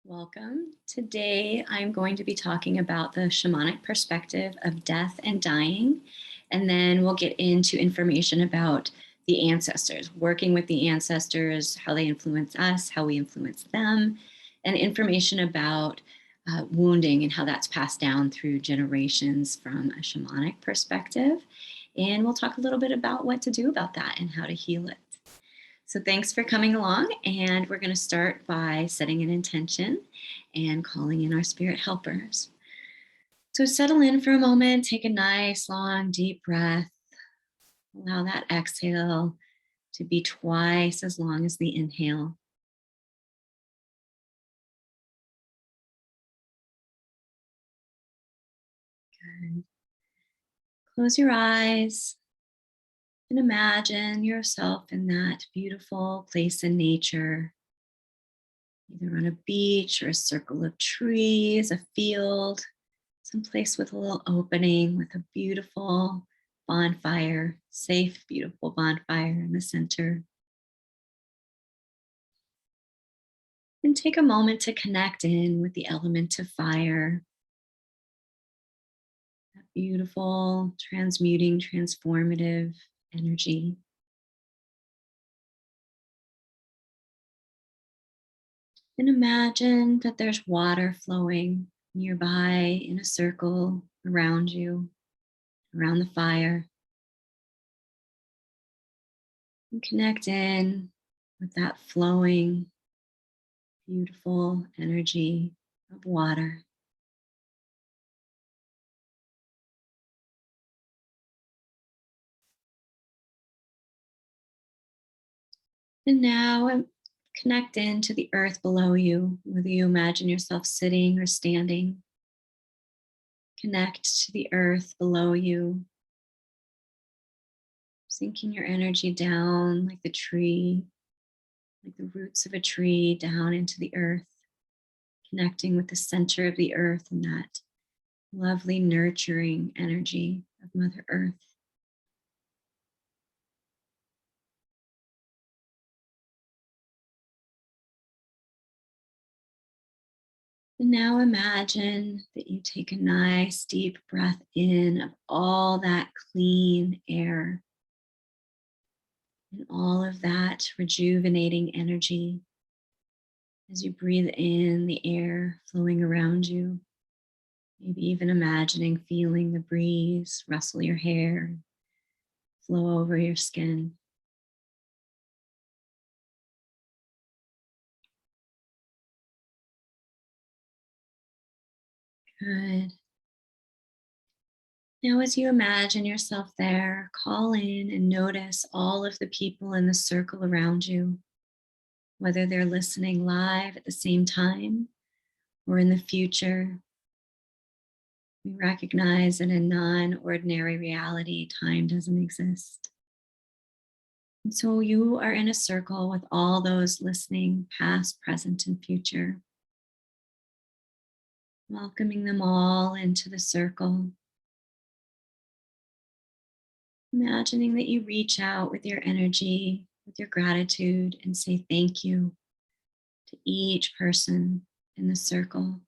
Welcome. Today, I'm going to be talking about the shamanic perspective of death and dying, and then we'll get into information about the ancestors, working with the ancestors, how they influence us, how we influence them, and information about wounding and how that's passed down through generations from a shamanic perspective. And we'll talk a little bit about what to do about that and how to heal it. So thanks for coming along, and we're going to start by setting an intention and calling in our spirit helpers. So settle in for a moment, take a nice, long, deep breath. Allow that exhale to be twice as long as the inhale. Good. Close your eyes and imagine yourself in that beautiful place in nature, either on a beach or a circle of trees, a field, someplace with a little opening with a beautiful bonfire, safe, beautiful bonfire in the center. And take a moment to connect in with the element of fire, that beautiful, transmuting, transformative energy. And imagine that there's water flowing nearby in a circle around you, around the fire. And connect in with that flowing, beautiful energy of water. And now connect into the earth below you, whether you imagine yourself sitting or standing. Connect to the earth below you, sinking your energy down like the tree, like the roots of a tree down into the earth, connecting with the center of the earth and that lovely nurturing energy of Mother Earth. And now imagine that you take a nice deep breath in of all that clean air and all of that rejuvenating energy as you breathe in the air flowing around you. Maybe even imagining feeling the breeze rustle your hair, flow over your skin. Good. Now, as you imagine yourself there, call in and notice all of the people in the circle around you, whether they're listening live at the same time or in the future. We recognize that in non-ordinary reality, time doesn't exist. And so you are in a circle with all those listening, past, present, and future, welcoming them all into the circle. Imagining that you reach out with your energy, with your gratitude, and say thank you to each person in the circle,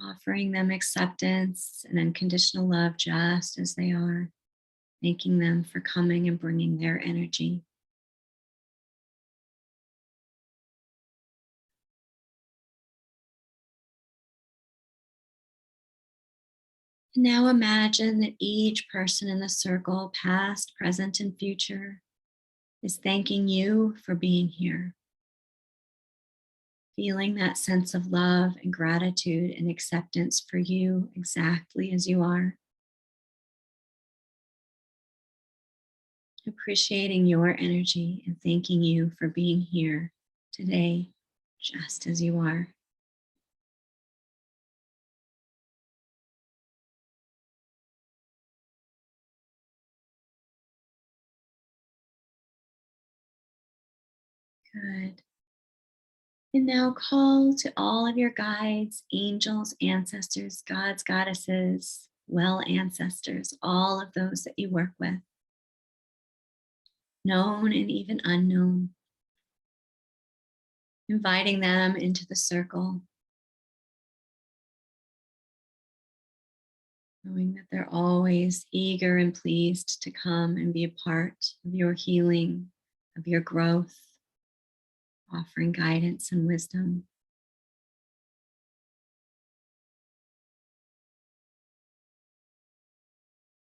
offering them acceptance and unconditional love just as they are, thanking them for coming and bringing their energy. Now imagine that each person in the circle, past, present, and future, is thanking you for being here. Feeling that sense of love and gratitude and acceptance for you exactly as you are. Appreciating your energy and thanking you for being here today, just as you are. Good. And now call to all of your guides, angels, ancestors, gods, goddesses, well ancestors, all of those that you work with, known and even unknown. inviting them into the circle, knowing that they're always eager and pleased to come and be a part of your healing, of your growth, offering guidance and wisdom.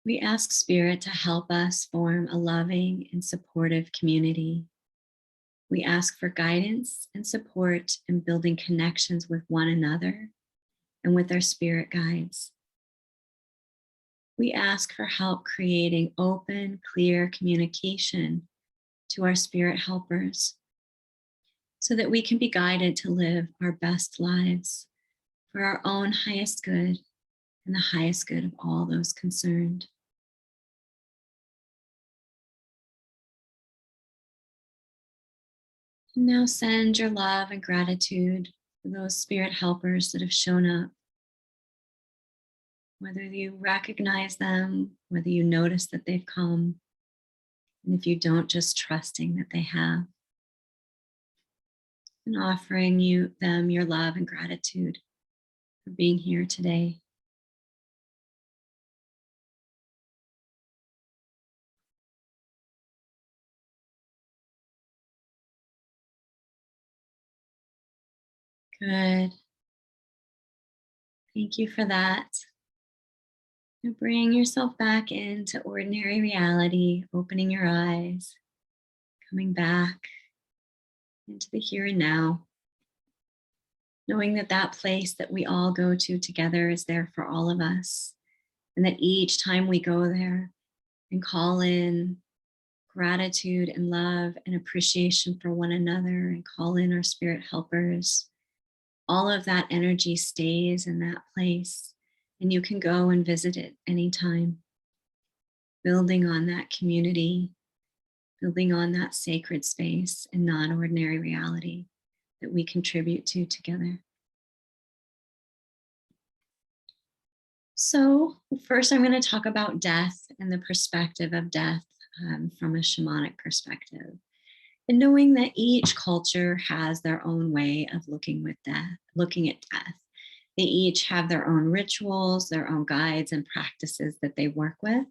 We ask Spirit to help us form a loving and supportive community. We ask for guidance and support in building connections with one another and with our spirit guides. We ask for help creating open, clear communication to our spirit helpers so that we can be guided to live our best lives for our own highest good and the highest good of all those concerned. And now send your love and gratitude for those spirit helpers that have shown up, whether you recognize them, whether you notice that they've come, and if you don't, just trusting that they have, and offering them your love and gratitude for being here today. Good. Thank you for that. Now bring yourself back into ordinary reality, opening your eyes, coming back into the here and now, knowing that that place that we all go to together is there for all of us, and that each time we go there and call in gratitude and love and appreciation for one another and call in our spirit helpers, all of that energy stays in that place, and you can go and visit it anytime, building on that community, building on that sacred space and non-ordinary reality that we contribute to together. So first I'm going to talk about death and the perspective of death from a shamanic perspective. And knowing that each culture has their own way of looking at death. They each have their own rituals, their own guides and practices that they work with.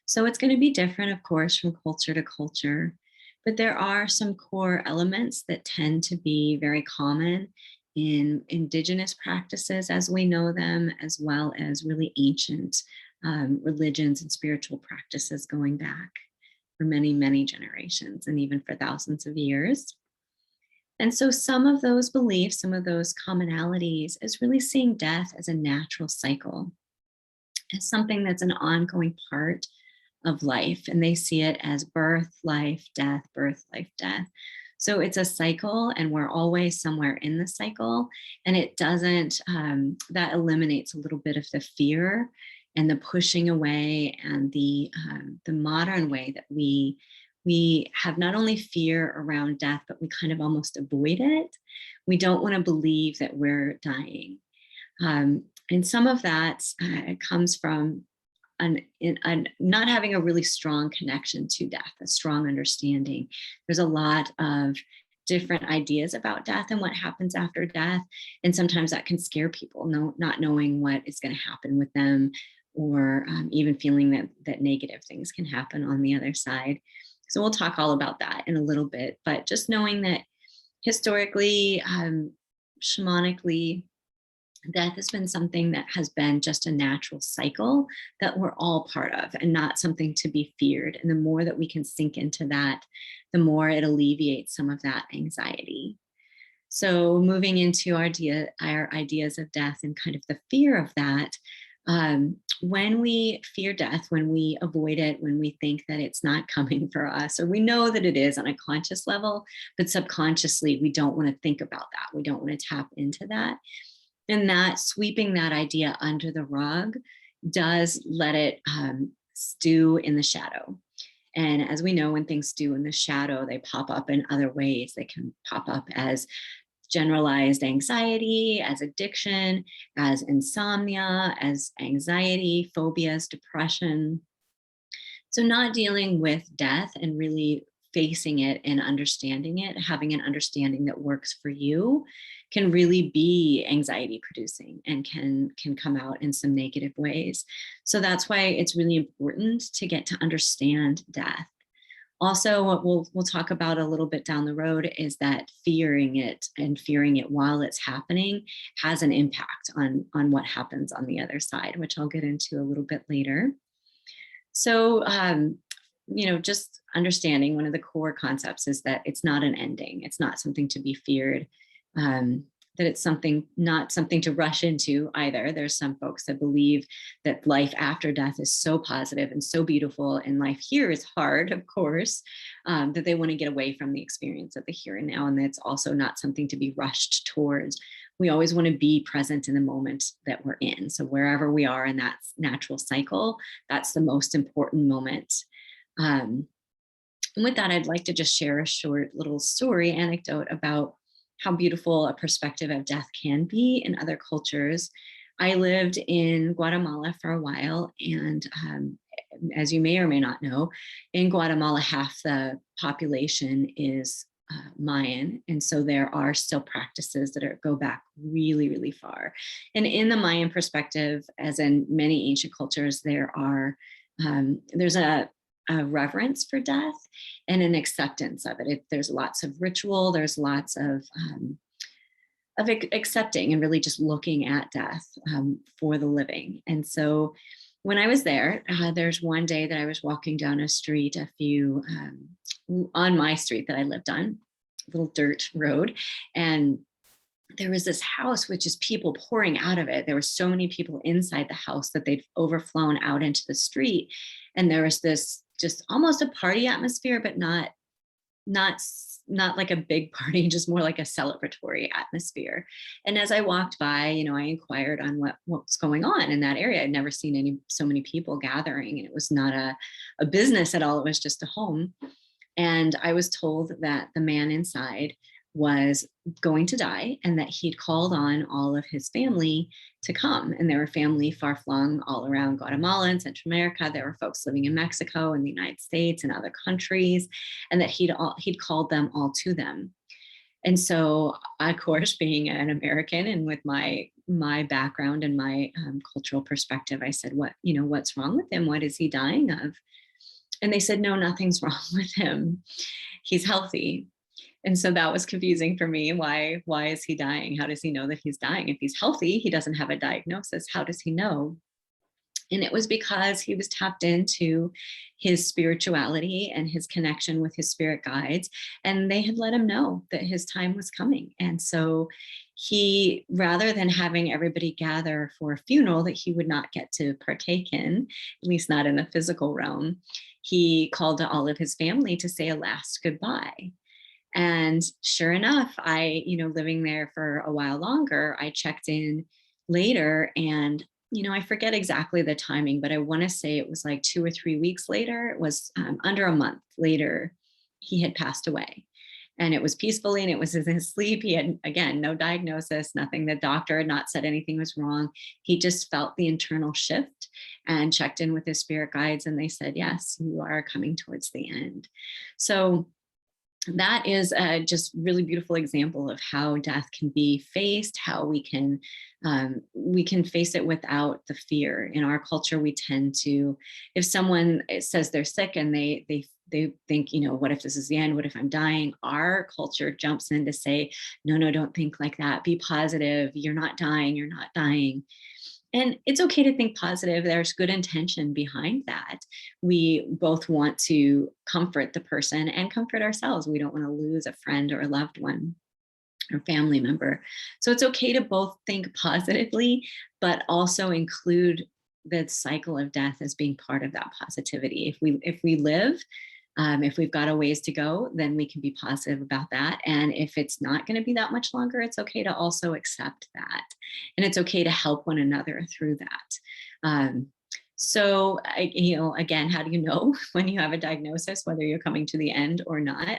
So it's going to be different, of course, from culture to culture. But there are some core elements that tend to be very common in indigenous practices as we know them, as well as really ancient religions and spiritual practices going back for many, many generations and even for thousands of years. And so some of those beliefs, some of those commonalities is really seeing death as a natural cycle, as something that's an ongoing part of life. And they see it as birth, life, death, birth, life, death. So it's a cycle and we're always somewhere in the cycle. And it doesn't, that eliminates a little bit of the fear and the pushing away and the modern way that we have not only fear around death, but we kind of almost avoid it. We don't want to believe that we're dying. And some of that comes from not having a really strong connection to death, a strong understanding. There's a lot of different ideas about death and what happens after death. And sometimes that can scare people, not knowing what is going to happen with them, or even feeling that negative things can happen on the other side. So we'll talk all about that in a little bit, but just knowing that historically, shamanically, death has been something that has been just a natural cycle that we're all part of and not something to be feared. And the more that we can sink into that, the more it alleviates some of that anxiety. So moving into our ideas of death and kind of the fear of that, when we fear death, when we avoid it, when we think that it's not coming for us, or we know that it is on a conscious level, but subconsciously we don't want to think about that. We don't want to tap into that. And that sweeping that idea under the rug does let it stew in the shadow. And as we know, when things stew in the shadow, they pop up in other ways. They can pop up as generalized anxiety, as addiction, as insomnia, as anxiety, phobias, depression. So not dealing with death and really facing it and understanding it, having an understanding that works for you, can really be anxiety producing and can come out in some negative ways. So that's why it's really important to get to understand death. Also, what we'll talk about a little bit down the road is that fearing it and fearing it while it's happening has an impact on what happens on the other side, which I'll get into a little bit later. So, just understanding one of the core concepts is that it's not an ending. It's not something to be feared. That it's not something to rush into either. There's some folks that believe that life after death is so positive and so beautiful, and life here is hard, of course, that they want to get away from the experience of the here and now, and that's also not something to be rushed towards. We always want to be present in the moment that we're in. So wherever we are in that natural cycle, that's the most important moment. And with that, I'd like to just share a short little story anecdote about how beautiful a perspective of death can be in other cultures. I lived in Guatemala for a while, and as you may or may not know, in Guatemala, half the population is Mayan. And so there are still practices that go back really, really far. And in the Mayan perspective, as in many ancient cultures, there's a reverence for death and an acceptance of it. There's lots of ritual, there's lots of accepting and really just looking at death for the living. And so when I was there, there's one day that I was walking down a street, on my street that I lived on, a little dirt road, and there was this house with just people pouring out of it. There were so many people inside the house that they'd overflown out into the street. And there was this just almost a party atmosphere, but not like a big party, just more like a celebratory atmosphere. And as I walked by, I inquired on what's going on in that area. I'd never seen so many people gathering, and it was not a business at all. It was just a home. And I was told that the man inside was going to die and that he'd called on all of his family to come. And there were family far flung all around Guatemala and Central America. There were folks living in Mexico and the United States and other countries, and that he'd called them all to them. And so, of course, being an American and with my background and my cultural perspective, I said, what's wrong with him? What is he dying of? And they said, no, nothing's wrong with him. He's healthy. And so that was confusing for me. Why is he dying? How does he know that he's dying? If he's healthy, he doesn't have a diagnosis. How does he know? And it was because he was tapped into his spirituality and his connection with his spirit guides. And they had let him know that his time was coming. And so he, rather than having everybody gather for a funeral that he would not get to partake in, at least not in the physical realm, he called to all of his family to say a last goodbye. And sure enough, living there for a while longer, I checked in later, and, I forget exactly the timing, but I want to say it was like 2 or 3 weeks later. It was under a month later, he had passed away. And it was peacefully, and it was in his sleep. He had, again, no diagnosis, nothing. The doctor had not said anything was wrong. He just felt the internal shift and checked in with his spirit guides. And they said, yes, you are coming towards the end. So that is a just really beautiful example of how death can be faced, how we can face it without the fear. In our culture, we tend to, if someone says they're sick and they think, what if this is the end? What if I'm dying? Our culture jumps in to say, no, don't think like that. Be positive. You're not dying. You're not dying. And it's okay to think positive. There's good intention behind that. We both want to comfort the person and comfort ourselves. We don't want to lose a friend or a loved one or family member. So it's okay to both think positively, but also include the cycle of death as being part of that positivity. If we live, if we've got a ways to go, then we can be positive about that. And if it's not going to be that much longer, it's okay to also accept that. And it's okay to help one another through that. So, again, how do you know when you have a diagnosis, whether you're coming to the end or not?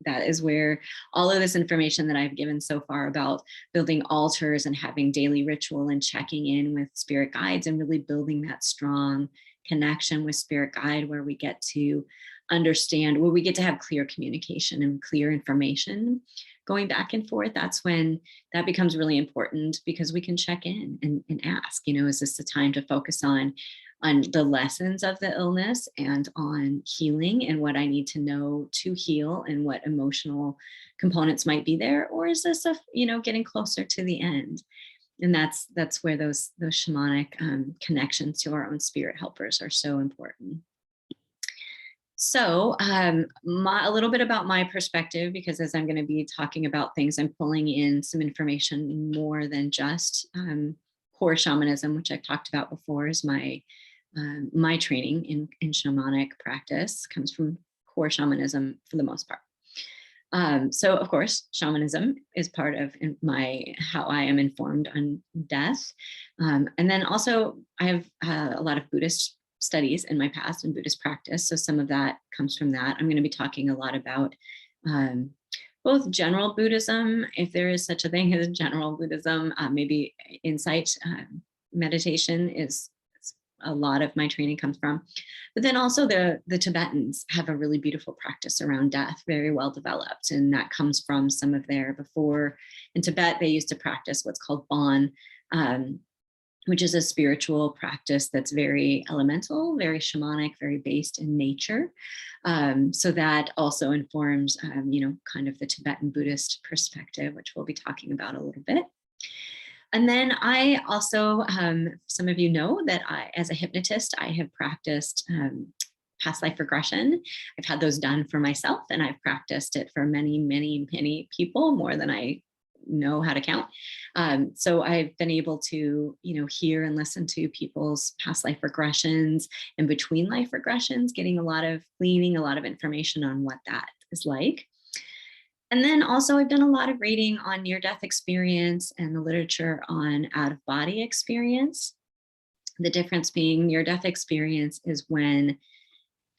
That is where all of this information that I've given so far about building altars and having daily ritual and checking in with spirit guides and really building that strong connection with spirit guide, where we get to understand, where we get to have clear communication and clear information going back and forth, that's when that becomes really important, because we can check in and ask, is this the time to focus on the lessons of the illness and on healing and what I need to know to heal and what emotional components might be there? Or is this getting closer to the end? And that's where those shamanic connections to our own spirit helpers are so important. So a little bit about my perspective, because as I'm going to be talking about things, I'm pulling in some information more than just core shamanism, which I've talked about before, is my training in shamanic practice comes from core shamanism for the most part. So of course, shamanism is part of how I am informed on death. And then also I have a lot of Buddhist studies in my past and Buddhist practice. So some of that comes from that. I'm going to be talking a lot about both general Buddhism, if there is such a thing as general Buddhism, maybe insight meditation is a lot of my training comes from. But then also the Tibetans have a really beautiful practice around death, very well developed. And that comes from some of before in Tibet, they used to practice what's called Bon, which is a spiritual practice that's very elemental, very shamanic, very based in nature. So that also informs, kind of the Tibetan Buddhist perspective, which we'll be talking about a little bit. And then I also, some of you know that as a hypnotist, I have practiced past life regression. I've had those done for myself, and I've practiced it for many, many, many people, more than I know how to count. So I've been able to, hear and listen to people's past life regressions and between life regressions, gleaning a lot of information on what that is like. And then also I've done a lot of reading on near-death experience and the literature on out-of-body experience. The difference being near-death experience is when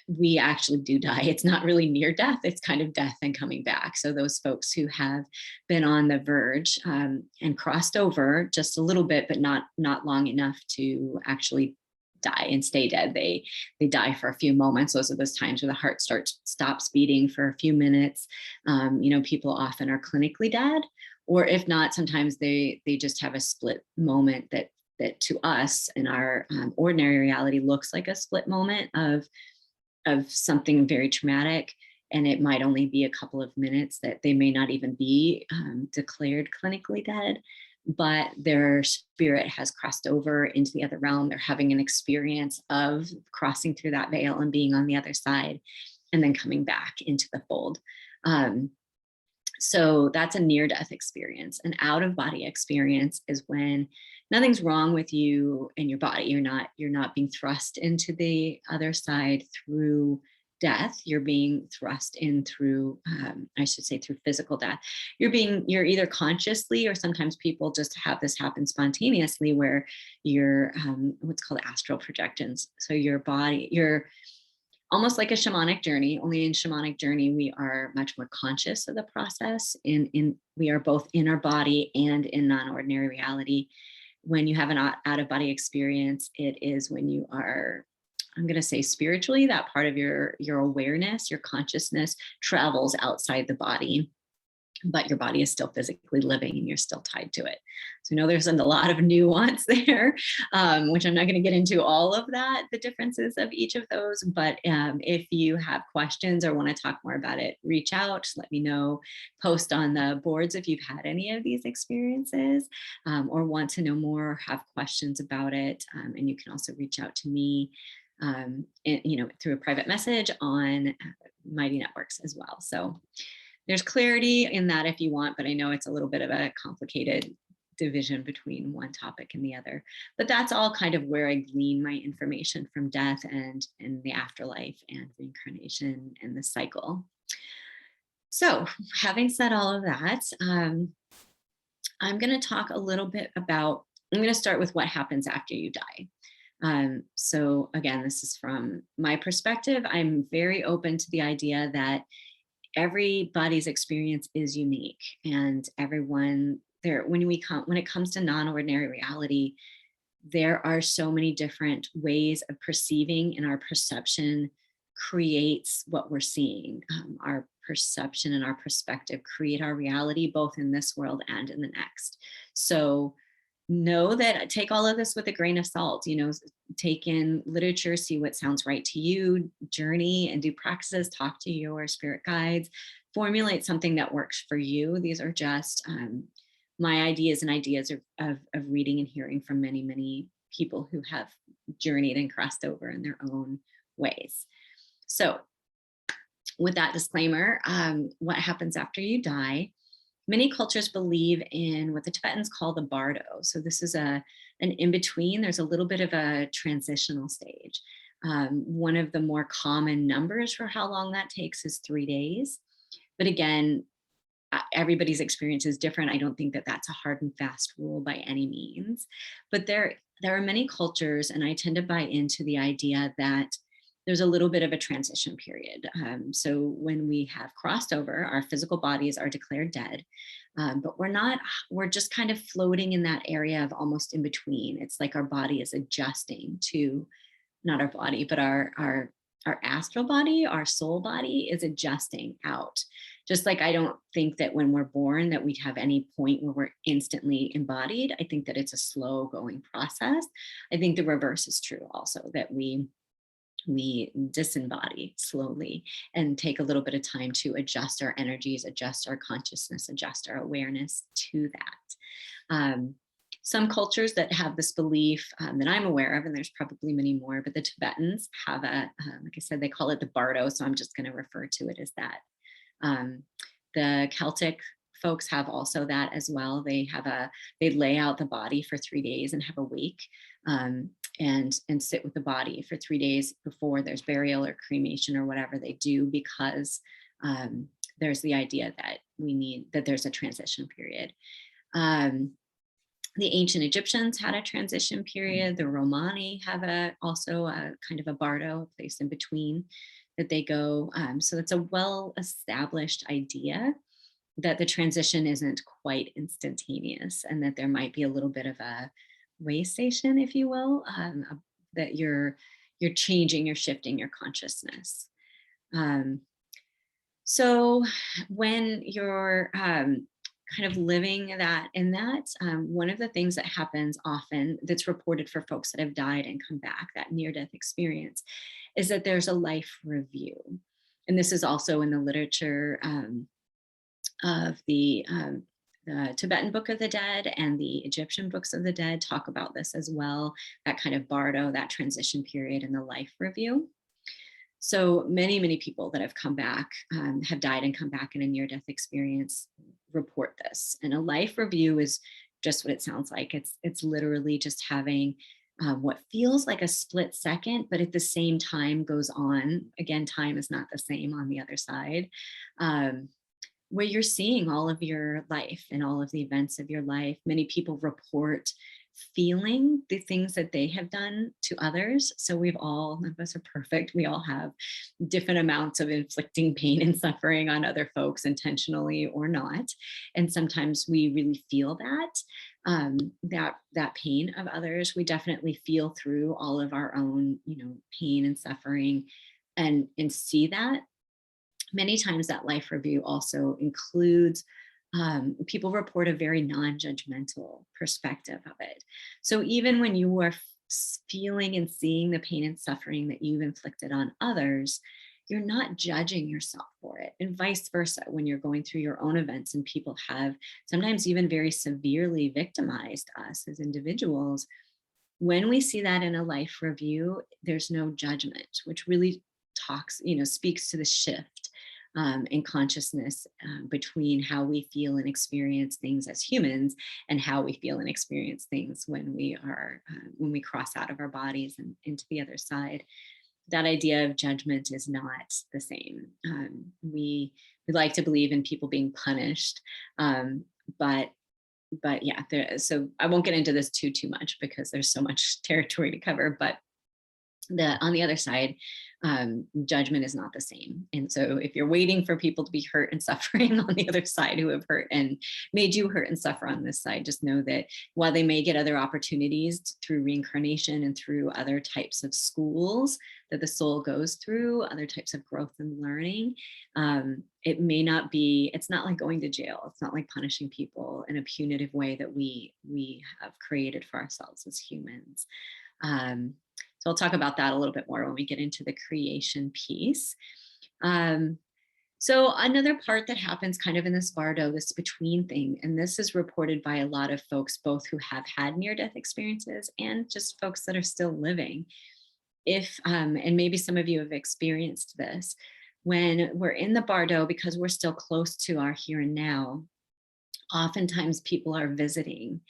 we actually do die. It's not really near death, it's kind of death and coming back. So those folks who have been on the verge and crossed over just a little bit, but not long enough to actually die and stay dead. They die for a few moments. Those are those times where the heart stops beating for a few minutes. People often are clinically dead, or if not, sometimes they just have a split moment that to us in our ordinary reality looks like a split moment of something very traumatic, and it might only be a couple of minutes, that they may not even be declared clinically dead, but their spirit has crossed over into the other realm. They're having an experience of crossing through that veil and being on the other side, and then coming back into the fold. So that's a near-death experience. An out-of-body experience is when nothing's wrong with you and your body. You're not being thrust into the other side through death. You're being thrust in through, through physical death. You're either consciously, or sometimes people just have this happen spontaneously, where you're what's called astral projections. So you're almost like a shamanic journey, only in shamanic journey, we are much more conscious of the process. We are both in our body and in non-ordinary reality. When you have an out-of-body experience, it is when you are, I'm going to say spiritually, that part of your awareness, your consciousness travels outside the body, but your body is still physically living and you're still tied to it. So I know there's a lot of nuance there, which I'm not going to get into all of that, the differences of each of those. But if you have questions or want to talk more about it, reach out, just let me know, post on the boards if you've had any of these experiences or want to know more or have questions about it. And you can also reach out to me through a private message on Mighty Networks as well. So there's clarity in that if you want, but I know it's a little bit of a complicated division between one topic and the other. But that's all kind of where I glean my information from death and the afterlife and reincarnation and the cycle. So having said all of that, I'm going to talk a little bit about, I'm going to start with what happens after you die. So again, this is from my perspective. I'm very open to the idea that everybody's experience is unique, and everyone there, when it comes to non-ordinary reality, there are so many different ways of perceiving, and our perception creates what we're seeing. Our perception and our perspective create our reality, both in this world and in the next. So know that, take all of this with a grain of salt, take in literature, see what sounds right to you, journey and do practices, talk to your spirit guides, formulate something that works for you. These are just my ideas and ideas of reading and hearing from many, many people who have journeyed and crossed over in their own ways. So with that disclaimer, what happens after you die? Many cultures believe in what the Tibetans call the bardo. So this is an in-between. There's a little bit of a transitional stage. One of the more common numbers for how long that takes is 3 days. But again, everybody's experience is different. I don't think that that's a hard and fast rule by any means. But there are many cultures, and I tend to buy into the idea that there's a little bit of a transition period. So when we have crossed over, our physical bodies are declared dead, but we're just kind of floating in that area of almost in between. It's like our body is adjusting to, not our body, but our astral body, our soul body is adjusting out. Just like I don't think that when we're born that we'd have any point where we're instantly embodied. I think that it's a slow going process. I think the reverse is true also, that we disembody slowly and take a little bit of time to adjust our energies, adjust our consciousness, adjust our awareness to that. Some cultures that have this belief that I'm aware of, and there's probably many more, but the Tibetans have like I said, they call it the bardo, so I'm just going to refer to it as that. The Celtic folks have also that as well. They lay out the body for 3 days and have a wake, and sit with the body for 3 days before there's burial or cremation or whatever they do, because there's the idea that there's a transition period. The ancient Egyptians had a transition period. The Romani have also a kind of a bardo, a place in between that they go. So it's a well-established idea that the transition isn't quite instantaneous, and that there might be a little bit of a way station, if you will, that you're changing, you're shifting your consciousness. So when you're kind of living one of the things that happens often, that's reported for folks that have died and come back, that near-death experience, is that there's a life review. And this is also in the literature of the Tibetan Book of the Dead and the Egyptian Books of the Dead talk about this as well, that kind of bardo, that transition period, and the life review. So many, many people that have come back, have died and come back in a near-death experience, report this. And a life review is just what it sounds like. It's literally just having what feels like a split second, but at the same time goes on. Again, time is not the same on the other side. Where you're seeing all of your life and all of the events of your life. Many people report feeling the things that they have done to others. So none of us are perfect. We all have different amounts of inflicting pain and suffering on other folks, intentionally or not. And sometimes we really feel that pain of others. We definitely feel through all of our own, pain and suffering, and see that. Many times that life review also includes, people report a very non-judgmental perspective of it. So even when you are feeling and seeing the pain and suffering that you've inflicted on others, you're not judging yourself for it. And vice versa, when you're going through your own events and people have sometimes even very severely victimized us as individuals, when we see that in a life review, there's no judgment, which really speaks to the shift in consciousness between how we feel and experience things as humans and how we feel and experience things when we cross out of our bodies and into the other side. That idea of judgment is not the same. We like to believe in people being punished, but yeah. So I won't get into this too much because there's so much territory to cover. But On the other side, judgment is not the same. And so if you're waiting for people to be hurt and suffering on the other side who have hurt and made you hurt and suffer on this side, just know that while they may get other opportunities through reincarnation and through other types of schools that the soul goes through, other types of growth and learning, it may not be, it's not like going to jail. It's not like punishing people in a punitive way that we have created for ourselves as humans. So I'll talk about that a little bit more when we get into the creation piece. So another part that happens kind of in this bardo, this between thing, and this is reported by a lot of folks, both who have had near-death experiences and just folks that are still living. And maybe some of you have experienced this, when we're in the bardo, because we're still close to our here and now, oftentimes people are visiting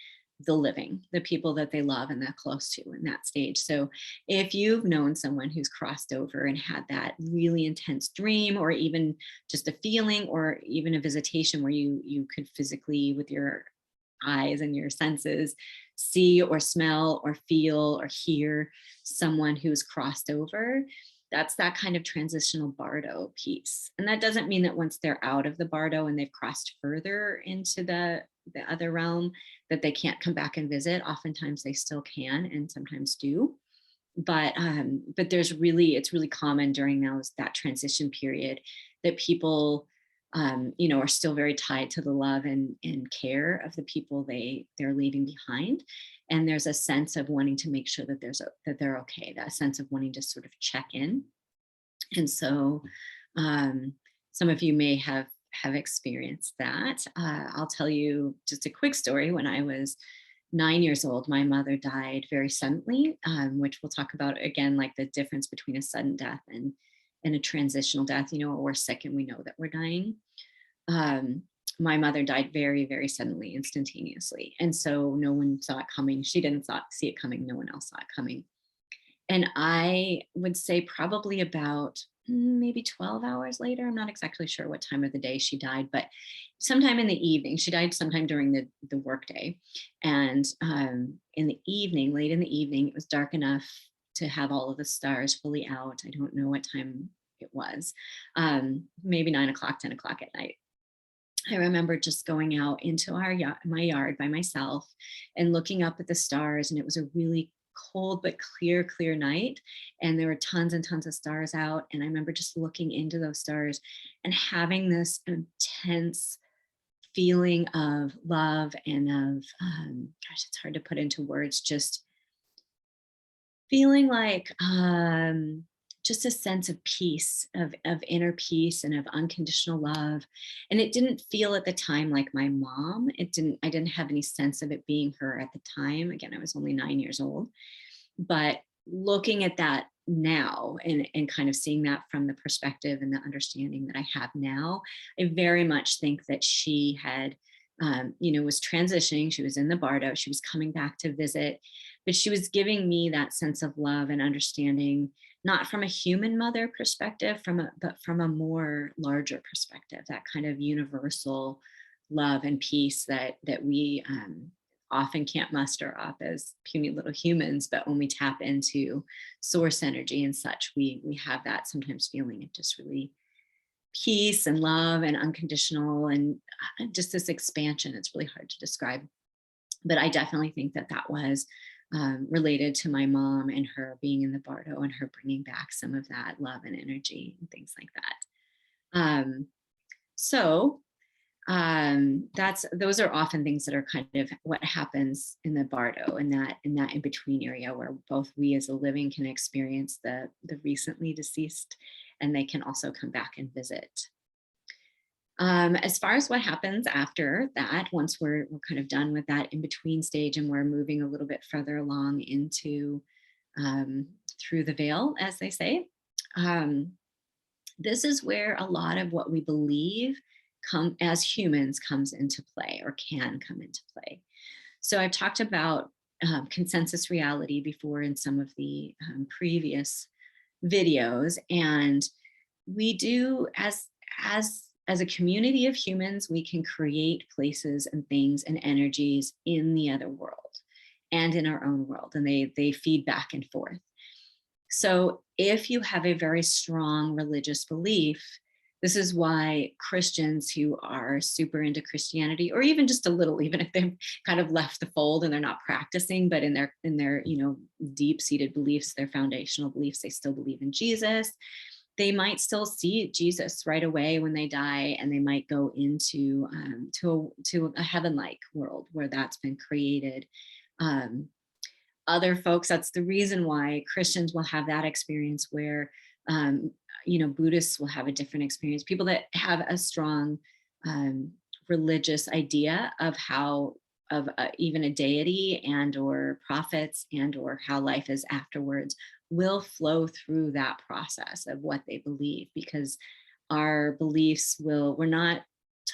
the living, the people that they love and they're close to in that stage. So if you've known someone who's crossed over and had that really intense dream, or even just a feeling, or even a visitation where you could physically, with your eyes and your senses, see or smell or feel or hear someone who's crossed over, that's that kind of transitional bardo piece. And that doesn't mean that once they're out of the bardo and they've crossed further into the other realm, that they can't come back and visit. Oftentimes they still can, and sometimes do. But it's really common during that transition period that people are still very tied to the love and care of the people they're leaving behind. And there's a sense of wanting to make sure that that they're okay, that sense of wanting to sort of check in. And so some of you may have experienced that. I'll tell you just a quick story. When I was 9 years old, my mother died very suddenly, which we'll talk about again, like the difference between a sudden death and a transitional death. We're sick and we know that we're dying. My mother died very, very suddenly, instantaneously. And so no one saw it coming. She didn't see it coming. No one else saw it coming. And I would say probably about maybe 12 hours later, I'm not exactly sure what time of the day she died, but sometime in the evening. She died sometime during the workday. And in the evening, late in the evening, it was dark enough to have all of the stars fully out. I don't know what time it was, maybe 9 o'clock, 10 o'clock at night. I remember just going out into my yard by myself and looking up at the stars, and it was a really cold but clear night, and there were tons and tons of stars out. And I remember just looking into those stars and having this intense feeling of love and of it's hard to put into words, just feeling like just a sense of peace, of inner peace and of unconditional love. And it didn't feel at the time like my mom. I didn't have any sense of it being her at the time. Again, I was only 9 years old. But looking at that now and kind of seeing that from the perspective and the understanding that I have now, I very much think that she had, was transitioning. She was in the bardo. She was coming back to visit, but she was giving me that sense of love and understanding, not from a human mother perspective, but from a more larger perspective, that kind of universal love and peace that we often can't muster up as puny little humans. But when we tap into source energy and such, we have that sometimes feeling of just really peace and love and unconditional and just this expansion. It's really hard to describe, but I definitely think that was related to my mom and her being in the bardo and her bringing back some of that love and energy and things like that. Those are often things that are kind of what happens in the bardo, and that in between area where both we as a living can experience the recently deceased, and they can also come back and visit. As far as what happens after that, once we're kind of done with that in between stage and we're moving a little bit further along into through the veil, as they say, this is where a lot of what we believe as humans comes into play, or can come into play. So I've talked about consensus reality before in some of the previous videos, and we do as a community of humans, we can create places and things and energies in the other world and in our own world, and they feed back and forth. So if you have a very strong religious belief, this is why Christians who are super into Christianity, or even just a little, even if they've kind of left the fold and they're not practicing, but in their deep-seated beliefs, their foundational beliefs, they still believe in Jesus. They might still see Jesus right away when they die, and they might go into to a heaven-like world where that's been created. Um, Other folks, that's the reason why Christians will have that experience where um, Buddhists will have a different experience. People that have a strong um, religious idea of how of even a deity and or prophets and or how life is afterwards will flow through that process of what they believe, because our beliefs we're not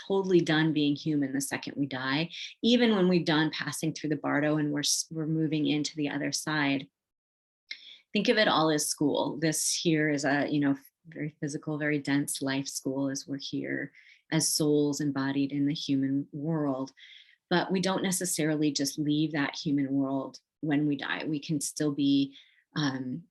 totally done being human the second we die. Even when we're done passing through the bardo and we're moving into the other side, think of it all as school. This here is a very physical, very dense life school, as we're here as souls embodied in the human world. But we don't necessarily just leave that human world when we die. We can still be um,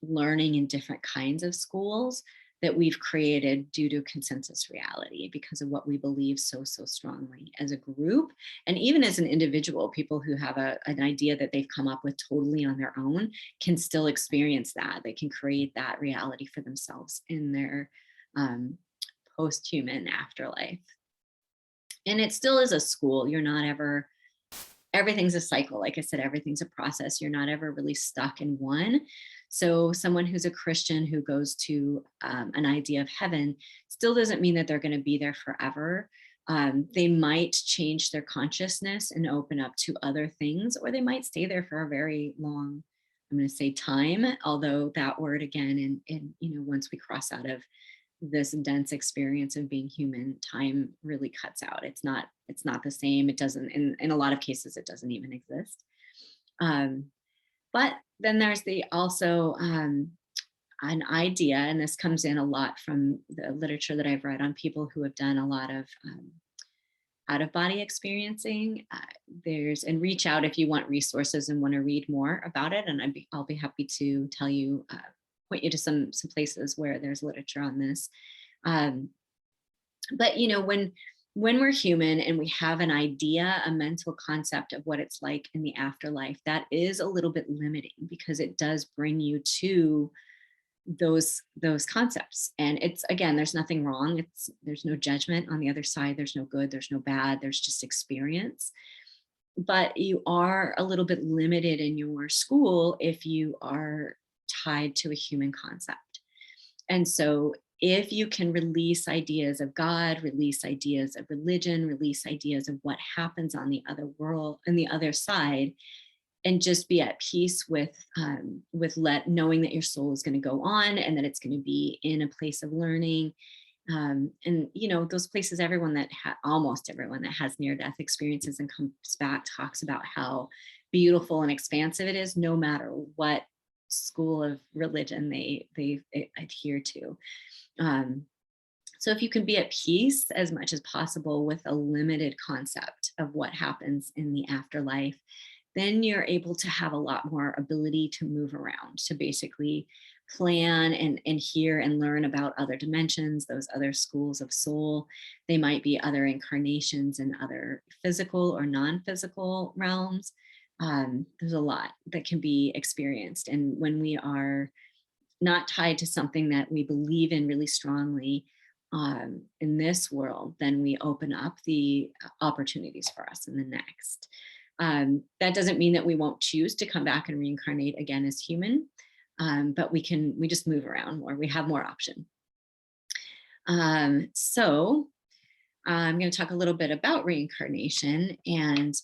learning in different kinds of schools that we've created due to consensus reality, because of what we believe so strongly as a group. And even as an individual, people who have an idea that they've come up with totally on their own can still experience that. They can create that reality for themselves in their um, post-human afterlife. And it still is a school. You're not ever, everything's a cycle. Like I said, everything's a process. You're not ever really stuck in one. So someone who's a Christian who goes to an idea of heaven still doesn't mean that they're going to be there forever. They might change their consciousness and open up to other things, or they might stay there for a very long, I'm going to say, time. Although that word again, once we cross out of this dense experience of being human, time really cuts out. It's not the same. It doesn't, in a lot of cases, it doesn't even exist. um, but then there's the also an idea, and this comes in a lot from the literature that I've read on people who have done a lot of out of body experiencing. And reach out if you want resources and want to read more about it, and I'll be happy to tell you, point you to some places where there's literature on this. um, but when we're human and we have an idea, a mental concept of what it's like in the afterlife, that is a little bit limiting, because it does bring you to those concepts. And it's, again, there's nothing wrong. There's no judgment on the other side. There's no good, there's no bad, there's just experience. But you are a little bit limited in your school if you are tied to a human concept. And so if you can release ideas of God, release ideas of religion, release ideas of what happens on the other world and the other side, and just be at peace with knowing that your soul is going to go on and that it's going to be in a place of learning. And those places, almost everyone that has near-death experiences and comes back talks about how beautiful and expansive it is, no matter what school of religion they adhere to. So if you can be at peace as much as possible with a limited concept of what happens in the afterlife, then you're able to have a lot more ability to move around, to basically plan and hear and learn about other dimensions, those other schools of soul. They might be other incarnations in other physical or non-physical realms. There's a lot that can be experienced. And when we are not tied to something that we believe in really strongly in this world, then we open up the opportunities for us in the next. That doesn't mean that we won't choose to come back and reincarnate again as human, but we just move around more. We have more option. So I'm going to talk a little bit about reincarnation, and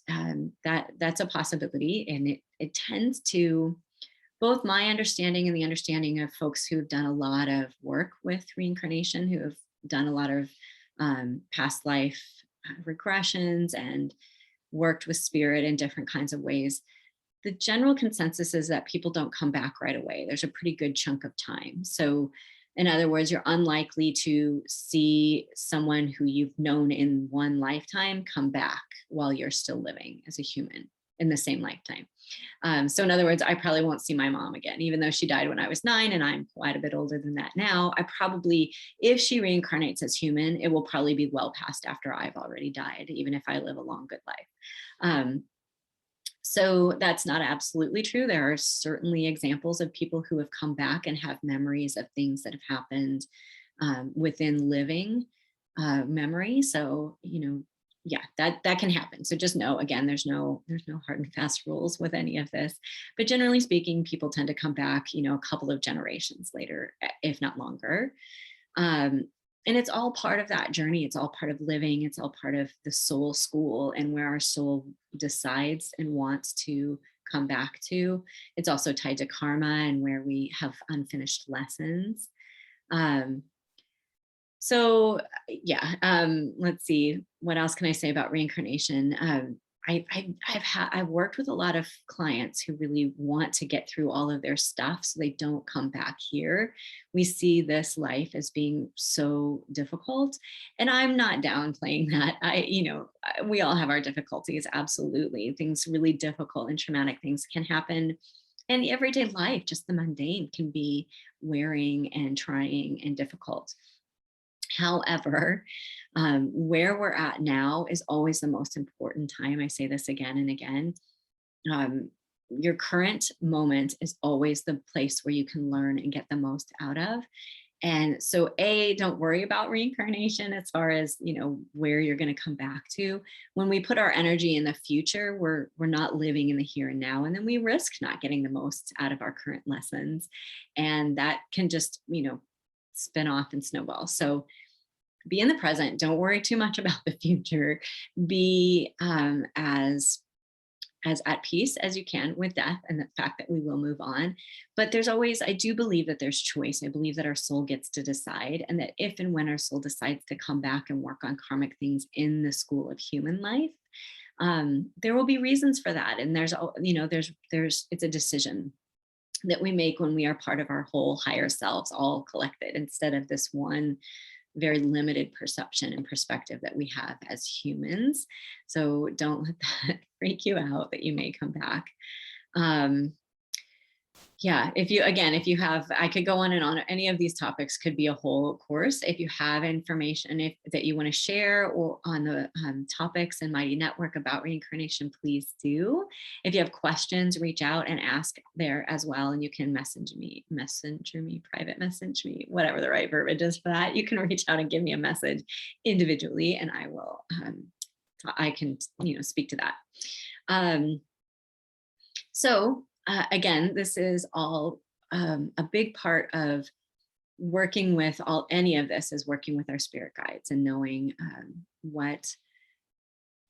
that's a possibility. And it tends to, both my understanding and the understanding of folks who have done a lot of work with reincarnation, who have done a lot of past life regressions and worked with spirit in different kinds of ways. The general consensus is that people don't come back right away. There's a pretty good chunk of time. So in other words, you're unlikely to see someone who you've known in one lifetime come back while you're still living as a human. in the same lifetime. So in other words, I probably won't see my mom again, even though she died when I was 9 and I'm quite a bit older than that now. I probably, if she reincarnates as human, it will probably be well past after I've already died, even if I live a long, good life. So that's not absolutely true. There are certainly examples of people who have come back and have memories of things that have happened within living memory. So, yeah, that can happen. So just know, again, there's no hard and fast rules with any of this, but generally speaking, people tend to come back, a couple of generations later, if not longer. And it's all part of that journey. It's all part of living. It's all part of the soul school and where our soul decides and wants to come back to. It's also tied to karma and where we have unfinished lessons. So yeah, let's see, what else can I say about reincarnation? I've worked with a lot of clients who really want to get through all of their stuff so they don't come back here. We see this life as being so difficult, and I'm not downplaying that. We all have our difficulties, absolutely. Things really difficult and traumatic things can happen. And everyday life, just the mundane, can be wearing and trying and difficult. However, where we're at now is always the most important time. I say this again and again. Your current moment is always the place where you can learn and get the most out of. And so, don't worry about reincarnation as far as where you're going to come back to. When we put our energy in the future, we're not living in the here and now, and then we risk not getting the most out of our current lessons, and that can just spin off and snowball. So be in the present. Don't worry too much about the future. Be as at peace as you can with death and the fact that we will move on. But there's always, I do believe that there's choice. I believe that our soul gets to decide, and that if and when our soul decides to come back and work on karmic things in the school of human life, there will be reasons for that. And there's it's a decision that we make when we are part of our whole higher selves, all collected, instead of this one very limited perception and perspective that we have as humans. So don't let that freak you out that you may come back. Yeah, if you have, I could go on and on. Any of these topics could be a whole course. If you have information that you want to share or on the topics in Mighty Network about reincarnation, please do. If you have questions, reach out and ask there as well. And you can private message me, whatever the right verbiage is for that. You can reach out and give me a message individually, and I will, I can, speak to that. Again, this is all a big part of working with any of this is working with our spirit guides and knowing what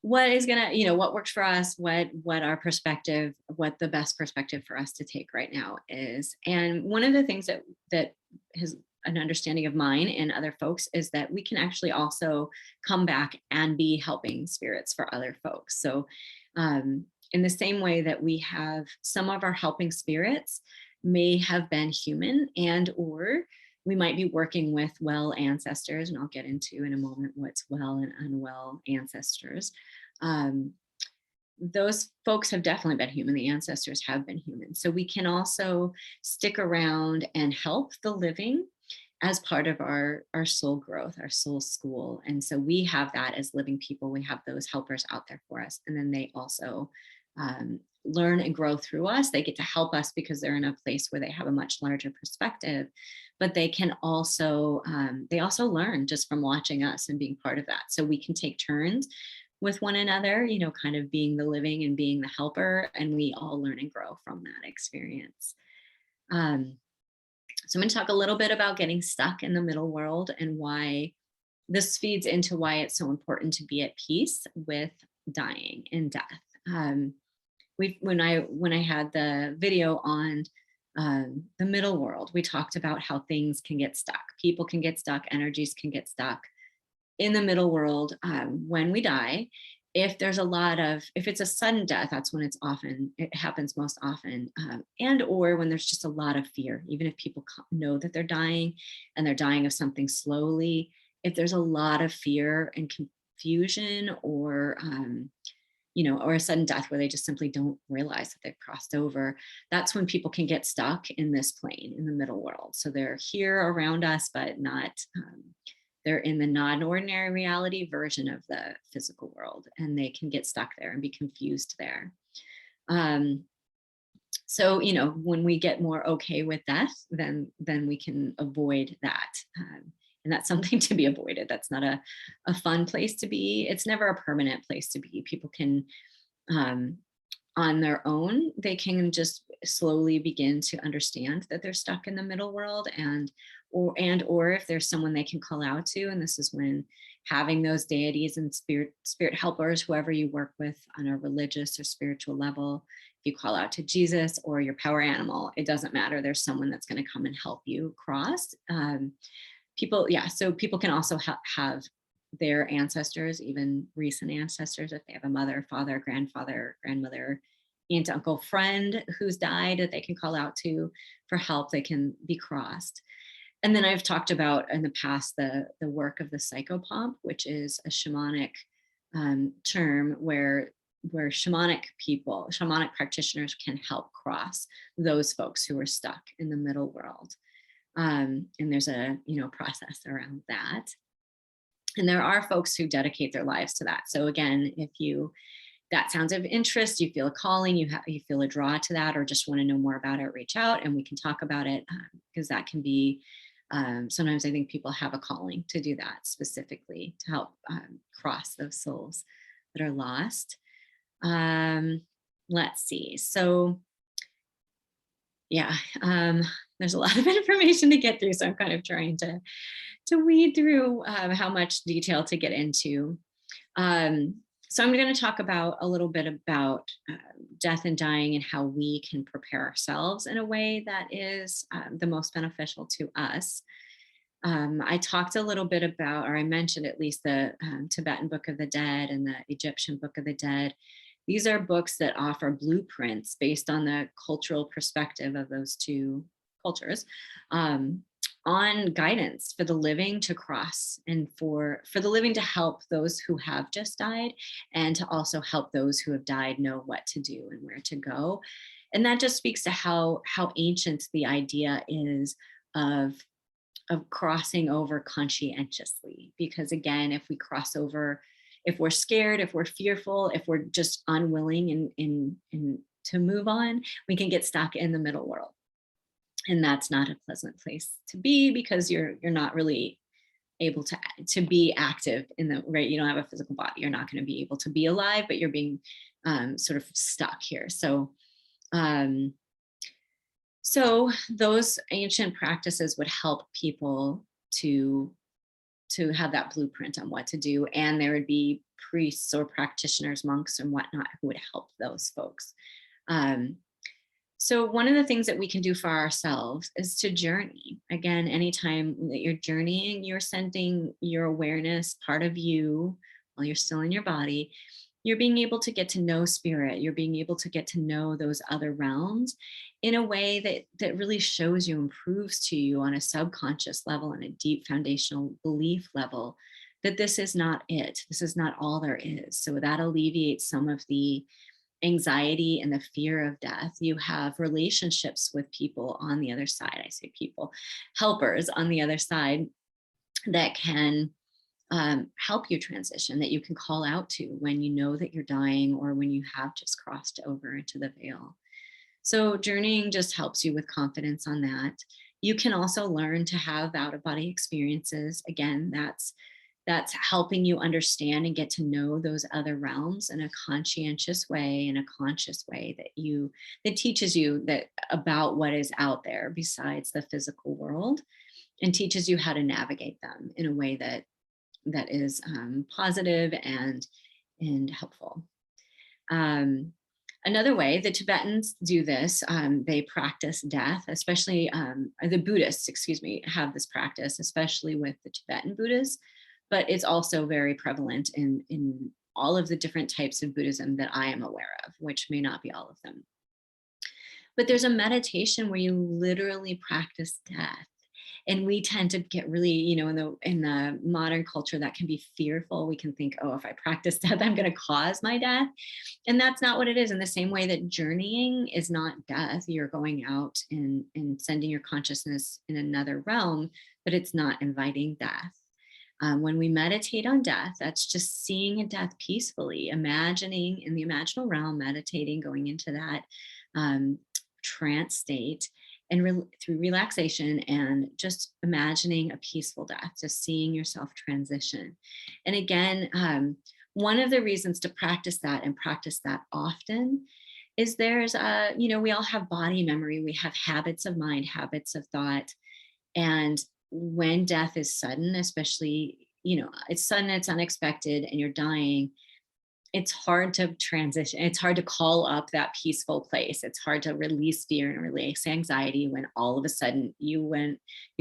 is gonna, what works for us, what our perspective, what the best perspective for us to take right now is. And one of the things that has an understanding of mine and other folks is that we can actually also come back and be helping spirits for other folks. So in the same way that we have some of our helping spirits may have been human, and or we might be working with well ancestors, and I'll get into in a moment what's well and unwell ancestors. Those folks have definitely been human. The ancestors have been human. So we can also stick around and help the living as part of our soul growth, our soul school. And so we have that as living people. We have those helpers out there for us. And then they also learn and grow through us. They get to help us because they're in a place where they have a much larger perspective, but they can also, they also learn just from watching us and being part of that. So we can take turns with one another, kind of being the living and being the helper, and we all learn and grow from that experience. So I'm going to talk a little bit about getting stuck in the middle world and why this feeds into why it's so important to be at peace with dying and death. When I had the video on the middle world, we talked about how things can get stuck. People can get stuck, energies can get stuck in the middle world when we die. If it's a sudden death, that's when it happens most often. And or when there's just a lot of fear, even if people know that they're dying and they're dying of something slowly, if there's a lot of fear and confusion or or a sudden death where they just simply don't realize that they've crossed over. That's when people can get stuck in this plane, in the middle world. So they're here around us, but not, they're in the non-ordinary reality version of the physical world, and they can get stuck there and be confused there. So, when we get more okay with death, then we can avoid that. And that's something to be avoided. That's not a fun place to be. It's never a permanent place to be. People can, on their own, they can just slowly begin to understand that they're stuck in the middle world, or if there's someone they can call out to. And this is when having those deities and spirit helpers, whoever you work with on a religious or spiritual level, if you call out to Jesus or your power animal, it doesn't matter. There's someone that's going to come and help you cross. So people can also have their ancestors, even recent ancestors, if they have a mother, father, grandfather, grandmother, aunt, uncle, friend who's died, that they can call out to for help. They can be crossed. And then I've talked about in the past the work of the psychopomp, which is a shamanic term where shamanic practitioners can help cross those folks who are stuck in the middle world. And there's a process around that. And there are folks who dedicate their lives to that. So again, if that sounds of interest, you feel a calling, you feel a draw to that, or just want to know more about it, reach out and we can talk about it, because that can be, sometimes I think people have a calling to do that specifically to help cross those souls that are lost. Let's see. So yeah, there's a lot of information to get through. So I'm kind of trying to weed through how much detail to get into. So I'm going to talk about a little bit about death and dying and how we can prepare ourselves in a way that is the most beneficial to us. I talked a little bit about, or I mentioned at least, the Tibetan Book of the Dead and the Egyptian Book of the Dead. These are books that offer blueprints based on the cultural perspective of those two cultures, on guidance for the living to cross, and for the living to help those who have just died, and to also help those who have died know what to do and where to go. And that just speaks to how ancient the idea is of crossing over conscientiously. Because again, if we cross over, if we're scared, if we're fearful, if we're just unwilling and to move on, we can get stuck in the middle world. And that's not a pleasant place to be, because you're not really able to be active in the right. You don't have a physical body. You're not going to be able to be alive, but you're being sort of stuck here. So those ancient practices would help people to have that blueprint on what to do. And there would be priests or practitioners, monks and whatnot, who would help those folks. So one of the things that we can do for ourselves is to journey. Again, anytime that you're journeying, you're sending your awareness, part of you, while you're still in your body. You're being able to get to know spirit. You're being able to get to know those other realms in a way that really shows you and proves to you on a subconscious level and a deep foundational belief level that this is not it. This is not all there is. So that alleviates some of the anxiety and the fear of death. You have relationships with people on the other side. I say people, helpers on the other side that can help you transition, that you can call out to when you know that you're dying or when you have just crossed over into the veil. So journeying just helps you with confidence on that. You can also learn to have out-of-body experiences. Again, that's helping you understand and get to know those other realms in a conscientious way, in a conscious way that teaches you that about what is out there besides the physical world, and teaches you how to navigate them in a way that is positive and helpful. Another way the Tibetans do this, they practice death, especially the Buddhists, have this practice, especially with the Tibetan Buddhists, but it's also very prevalent in all of the different types of Buddhism that I am aware of, which may not be all of them. But there's a meditation where you literally practice death. And we tend to get really, in the modern culture that can be fearful. We can think, oh, if I practice death, I'm going to cause my death. And that's not what it is. In the same way that journeying is not death, you're going out and sending your consciousness in another realm, but it's not inviting death. When we meditate on death, that's just seeing a death peacefully, imagining in the imaginal realm, meditating, going into that trance state, and through relaxation and just imagining a peaceful death, just seeing yourself transition. And again, one of the reasons to practice that and practice that often is there's we all have body memory, we have habits of mind, habits of thought. And when death is sudden, especially, it's sudden, it's unexpected, and you're dying, it's hard to transition. It's hard to call up that peaceful place. It's hard to release fear and release anxiety when all of a sudden you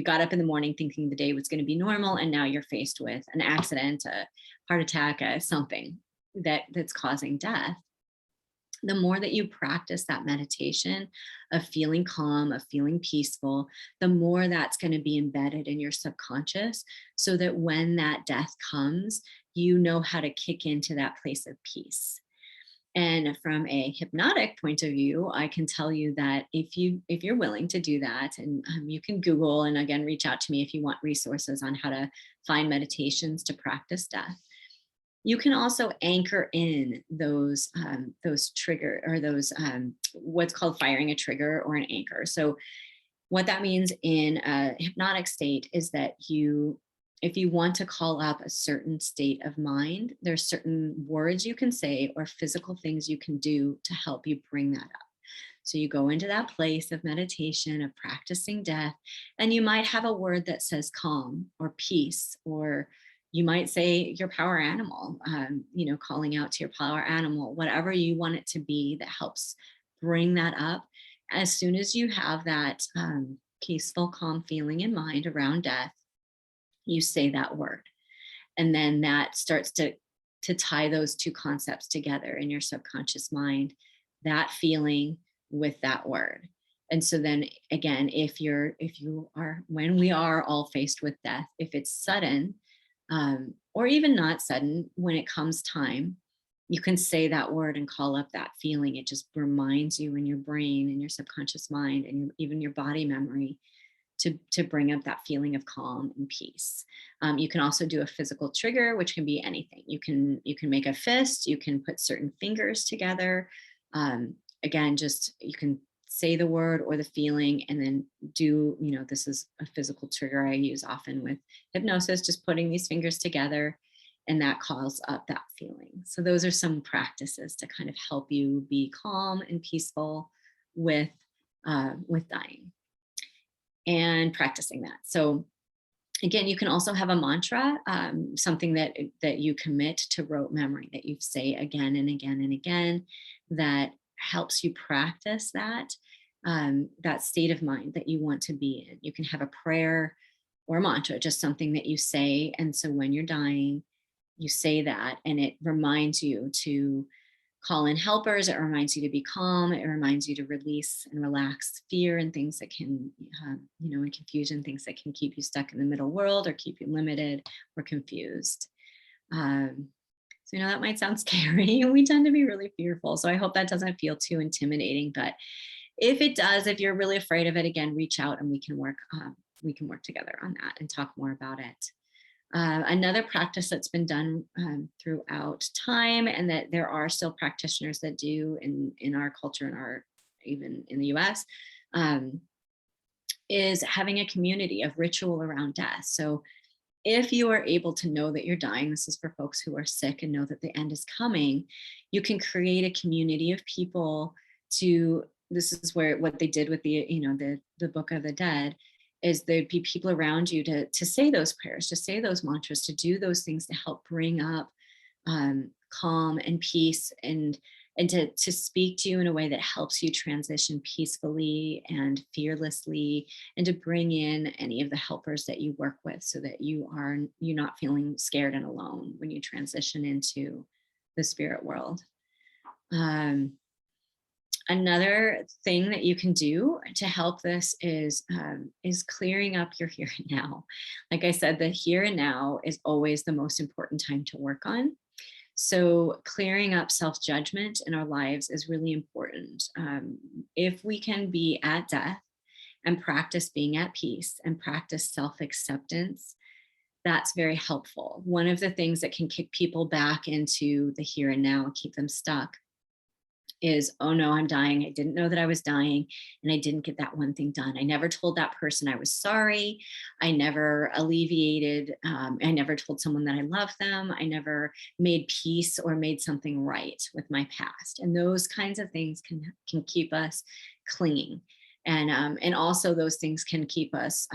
got up in the morning thinking the day was going to be normal, and now you're faced with an accident, a heart attack, something that's causing death. The more that you practice that meditation of feeling calm, of feeling peaceful, the more that's going to be embedded in your subconscious, so that when that death comes, you know how to kick into that place of peace. And from a hypnotic point of view, I can tell you that if you're willing to do that, and you can Google, and again, reach out to me if you want resources on how to find meditations to practice death. You can also anchor in those trigger, or those what's called firing a trigger or an anchor. So what that means in a hypnotic state is that if you want to call up a certain state of mind, there's certain words you can say or physical things you can do to help you bring that up. So you go into that place of meditation, of practicing death, and you might have a word that says calm or peace, or you might say your power animal, calling out to your power animal, whatever you want it to be that helps bring that up. As soon as you have that peaceful, calm feeling in mind around death, you say that word. And then that starts to tie those two concepts together in your subconscious mind, that feeling with that word. And so then again, when we are all faced with death, if it's sudden, or even not sudden, when it comes time, you can say that word and call up that feeling. It just reminds you in your brain and your subconscious mind and even your body memory to bring up that feeling of calm and peace. You can also do a physical trigger, which can be anything. You can make a fist, you can put certain fingers together. Again, just you can say the word or the feeling, and then this is a physical trigger I use often with hypnosis, just putting these fingers together, and that calls up that feeling. So those are some practices to kind of help you be calm and peaceful with dying and practicing that. So again, you can also have a mantra, something that you commit to rote memory, that you say again and again and again, that helps you practice that state of mind that you want to be in. You can have a prayer or a mantra, just something that you say. And so when you're dying, you say that, and it reminds you to call in helpers. It reminds you to be calm. It reminds you to release and relax fear and things that can, and confusion, things that can keep you stuck in the middle world or keep you limited or confused. So, that might sound scary. We tend to be really fearful. So I hope that doesn't feel too intimidating. But if it does, if you're really afraid of it, again, reach out and we can work together on that and talk more about it. Another practice that's been done throughout time, and that there are still practitioners that do in our culture and even in the US, is having a community of ritual around death. So if you are able to know that you're dying, this is for folks who are sick and know that the end is coming, you can create a community of people this is what they did with the Book of the Dead, is there'd be people around you to say those prayers, to say those mantras, to do those things to help bring up calm and peace, and to speak to you in a way that helps you transition peacefully and fearlessly, and to bring in any of the helpers that you work with, so that you're not feeling scared and alone when you transition into the spirit world. Another thing that you can do to help this is clearing up your here and now. Like I said, the here and now is always the most important time to work on. So clearing up self-judgment in our lives is really important. If we can be at death and practice being at peace and practice self-acceptance, that's very helpful. One of the things that can kick people back into the here and now and keep them stuck is, oh no, I'm dying. I didn't know that I was dying and I didn't get that one thing done. I never told that person I was sorry. I never alleviated, I never told someone that I love them. I never made peace or made something right with my past. And those kinds of things can keep us clinging. And also those things can keep us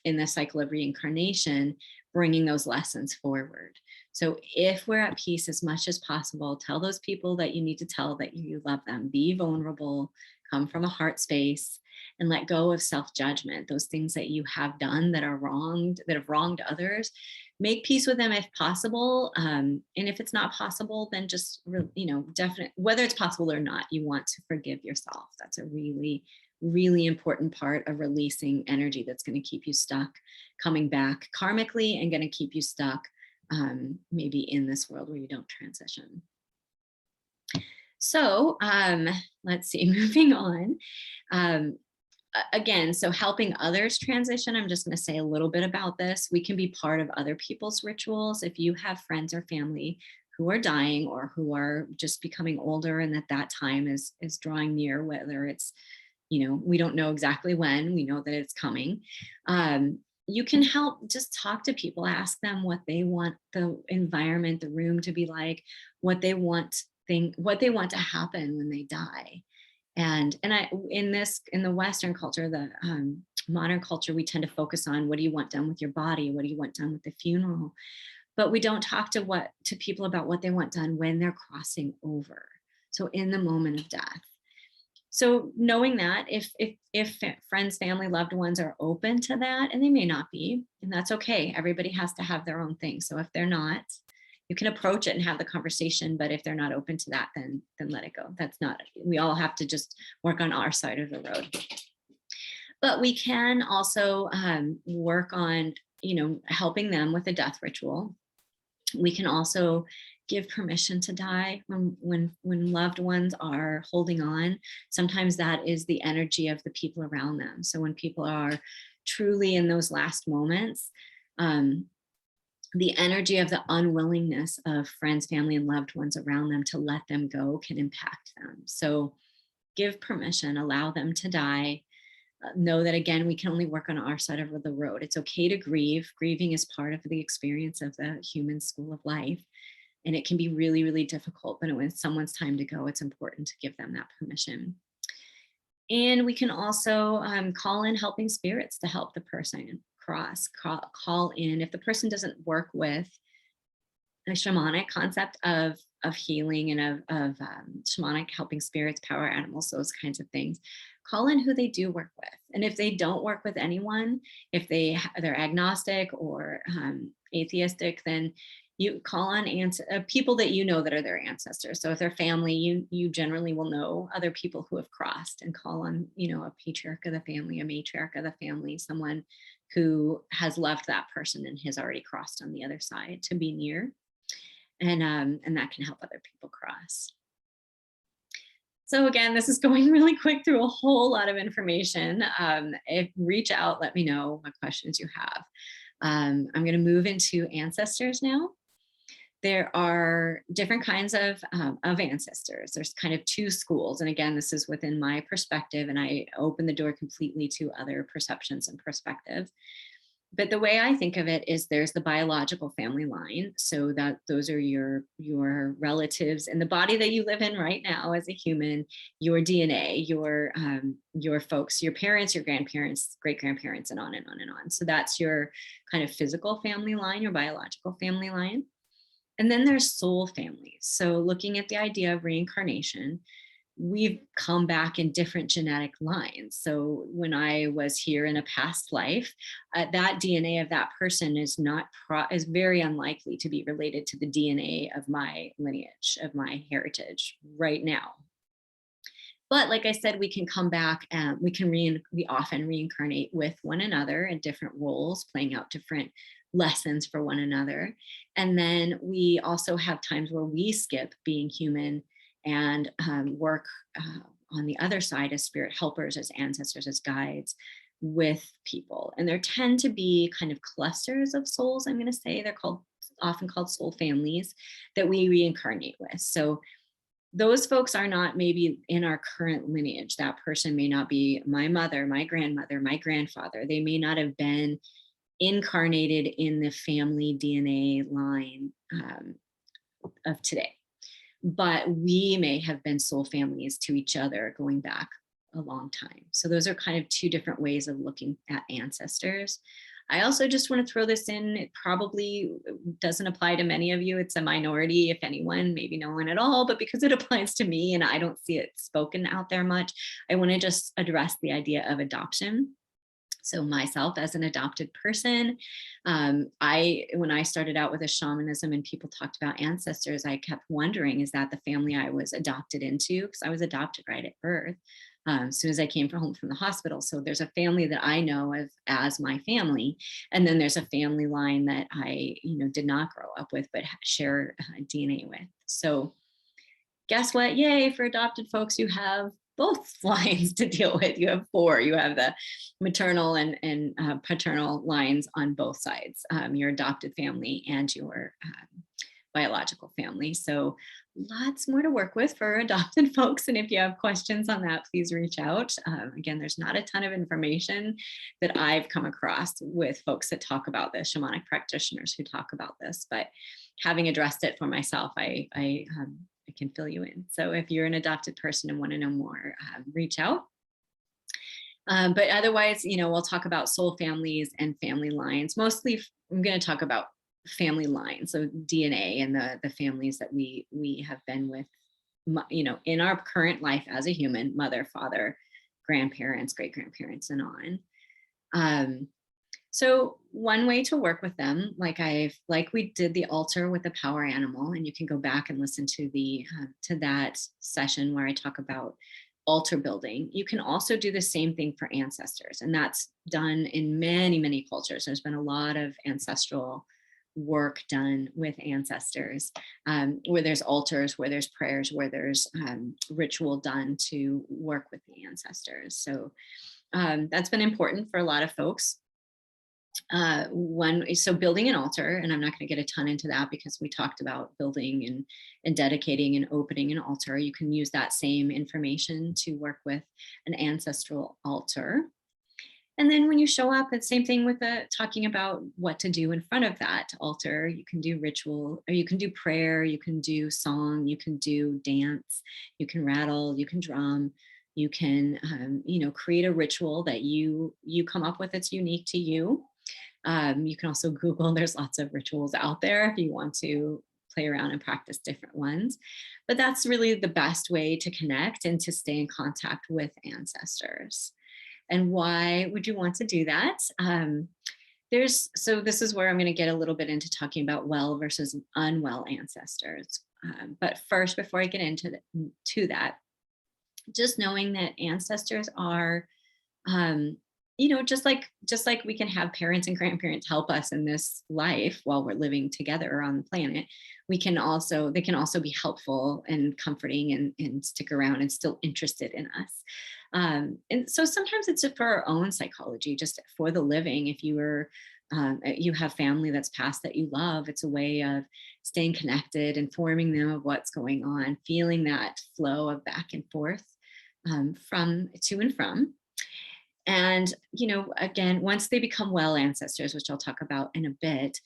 in the cycle of reincarnation, bringing those lessons forward. So if we're at peace as much as possible, tell those people that you need to tell that you love them, be vulnerable, come from a heart space, and let go of self-judgment, those things that you have done that are wronged, that have wronged others. Make peace with them if possible. And if it's not possible, then just, definitely, whether it's possible or not, you want to forgive yourself. That's a really, really important part of releasing energy that's going to keep you stuck, coming back karmically, and going to keep you stuck maybe in this world where you don't transition. So let's see, moving on. Again, so helping others transition, I'm just going to say a little bit about this. We can be part of other people's rituals. If you have friends or family who are dying or who are just becoming older and that time is drawing near, whether it's, we don't know exactly when, we know that it's coming. You can help, just talk to people, ask them what they want the environment, the room to be like, what they want to happen when they die. And in the Western culture, the modern culture, we tend to focus on what do you want done with your body? What do you want done with the funeral? But we don't talk to people about what they want done when they're crossing over. So in the moment of death. So knowing that if friends, family, loved ones are open to that, and they may not be, and that's okay. Everybody has to have their own thing. So if they're not, you can approach it and have the conversation, but if they're not open to that, then let it go. That's not, we all have to just work on our side of the road. But we can also work on, helping them with a death ritual. We can also give permission to die when loved ones are holding on. Sometimes that is the energy of the people around them. So when people are truly in those last moments, the energy of the unwillingness of friends, family, and loved ones around them to let them go can impact them. So give permission, allow them to die. Know that, again, we can only work on our side of the road. It's okay to grieve. Grieving is part of the experience of the human school of life. And it can be really, really difficult, but when it's someone's time to go, it's important to give them that permission. And we can also call in helping spirits to help the person cross, call in. If the person doesn't work with a shamanic concept of healing and of shamanic helping spirits, power animals, those kinds of things, call in who they do work with. And if they don't work with anyone, if they're agnostic or atheistic, then you call on people that that are their ancestors. So if they're family, you generally will know other people who have crossed, and call on, a patriarch of the family, a matriarch of the family, someone who has loved that person and has already crossed on the other side to be near. And that can help other people cross. So again, this is going really quick through a whole lot of information. If reach out, let me know what questions you have. I'm going to move into ancestors now. There are different kinds of ancestors. There's kind of two schools. And again, this is within my perspective, and I open the door completely to other perceptions and perspectives. But the way I think of it is there's the biological family line. So that those are your relatives in the body that you live in right now as a human, your DNA, your folks, your parents, your grandparents, great-grandparents, and on and on and on. So that's your kind of physical family line, your biological family line. And then there's soul families. So looking at the idea of reincarnation, we've come back in different genetic lines. So when I was here in a past life, that DNA of that person is very unlikely to be related to the DNA of my lineage, of my heritage right now. But like I said, we can come back and we often reincarnate with one another in different roles, playing out different lessons for one another. And then we also have times where we skip being human and work on the other side as spirit helpers, as ancestors, as guides with people. And there tend to be kind of clusters of souls, I'm going to say. They're often called soul families that we reincarnate with. So those folks are not maybe in our current lineage. That person may not be my mother, my grandmother, my grandfather. They may not have been incarnated in the family DNA line of today. But we may have been soul families to each other going back a long time. So those are kind of two different ways of looking at ancestors. I also just want to throw this in. It probably doesn't apply to many of you. It's a minority, if anyone, maybe no one at all, but because it applies to me and I don't see it spoken out there much, I want to just address the idea of adoption. So myself as an adopted person, when I started out with a shamanism and people talked about ancestors, I kept wondering, is that the family I was adopted into? Because I was adopted right at birth, as soon as I came home from the hospital. So there's a family that I know of as my family. And then there's a family line that I, did not grow up with, but share DNA with. So guess what? Yay, for adopted folks, you have both lines to deal with. You have four. You have the maternal and paternal lines on both sides, your adopted family and your biological family. So lots more to work with for adopted folks. And if you have questions on that, please reach out. Again, there's not a ton of information that I've come across with folks that talk about this, shamanic practitioners who talk about this, but having addressed it for myself, I can fill you in. So if you're an adopted person and want to know more, reach out. But otherwise, we'll talk about soul families and family lines. Mostly, I'm going to talk about family lines, so DNA and the families that we have been with, in our current life as a human, mother, father, grandparents, great grandparents, and on. So one way to work with them, like we did the altar with the power animal, and you can go back and listen to to that session where I talk about altar building. You can also do the same thing for ancestors, and that's done in many, many cultures. There's been a lot of ancestral work done with ancestors, where there's altars, where there's prayers, where there's ritual done to work with the ancestors. So that's been important for a lot of folks. So building an altar, and I'm not going to get a ton into that because we talked about building and dedicating and opening an altar. You can use that same information to work with an ancestral altar. And then when you show up, it's same thing with talking about what to do in front of that altar. You can do ritual, or you can do prayer, you can do song, you can do dance, you can rattle, you can drum. You can, create a ritual that you come up with that's unique to you. You can also Google, there's lots of rituals out there if you want to play around and practice different ones. But that's really the best way to connect and to stay in contact with ancestors. And why would you want to do that? So this is where I'm going to get a little bit into talking about well versus unwell ancestors. But first, before I get into that, just knowing that ancestors are, just like we can have parents and grandparents help us in this life while we're living together on the planet, they can also be helpful and comforting and stick around and still interested in us. And so sometimes it's for our own psychology, just for the living. If you have family that's passed that you love, it's a way of staying connected, informing them of what's going on, feeling that flow of back and forth, from to and from. And, again, once they become well ancestors, which I'll talk about in a bit,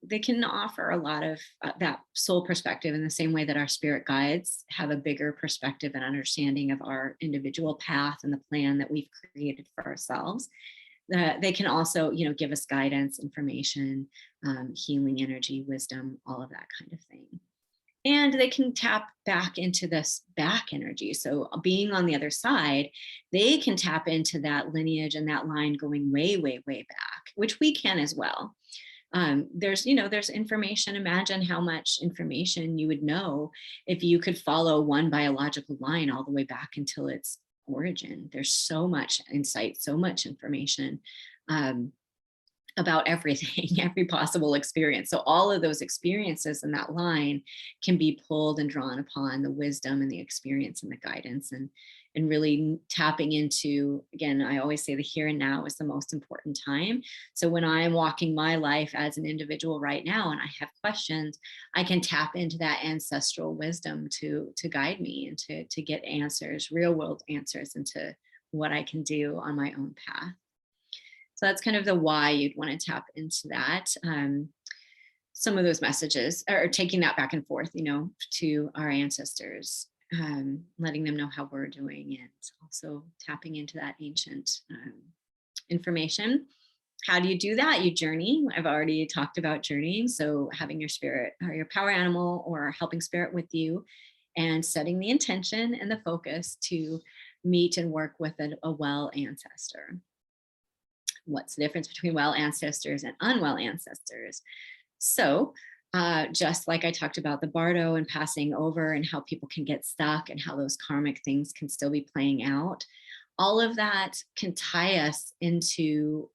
they can offer a lot of that soul perspective in the same way that our spirit guides have a bigger perspective and understanding of our individual path and the plan that we've created for ourselves. They can also, give us guidance, information, healing energy, wisdom, all of that kind of thing. And they can tap back into this back energy. So being on the other side, they can tap into that lineage and that line going way, way, way back, which we can as well. There's information. Imagine how much information you would know if you could follow one biological line all the way back until its origin. There's so much insight, so much information. Um, about everything, every possible experience. So all of those experiences in that line can be pulled and drawn upon the wisdom and the experience and the guidance, and really tapping into, again, I always say the here and now is the most important time. So when I'm walking my life as an individual right now and I have questions, I can tap into that ancestral wisdom to guide me and to get answers, real world answers into what I can do on my own path. So that's kind of the why you'd want to tap into that. Some of those messages are taking that back and forth, to our ancestors, letting them know how we're doing, and also tapping into that ancient information. How do you do that? You journey. I've already talked about journeying. So having your spirit or your power animal or helping spirit with you, and setting the intention and the focus to meet and work with a well ancestor. What's the difference between well ancestors and unwell ancestors? So, just like I talked about the bardo and passing over and how people can get stuck and how those karmic things can still be playing out, all of that can tie us into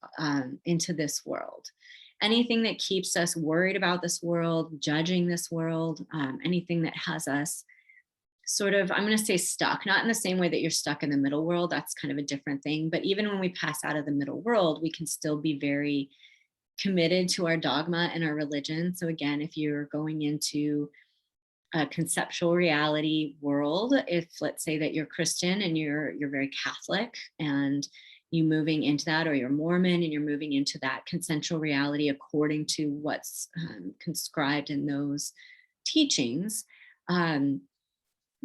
this world. Anything that keeps us worried about this world, judging this world, anything that has us sort of, I'm going to say stuck, not in the same way that you're stuck in the middle world. That's kind of a different thing. But even when we pass out of the middle world, we can still be very committed to our dogma and our religion. So again, if you're going into a conceptual reality world, if let's say that you're Christian and you're very Catholic, and you moving into that, or you're Mormon and you're moving into that consensual reality according to what's conscribed in those teachings,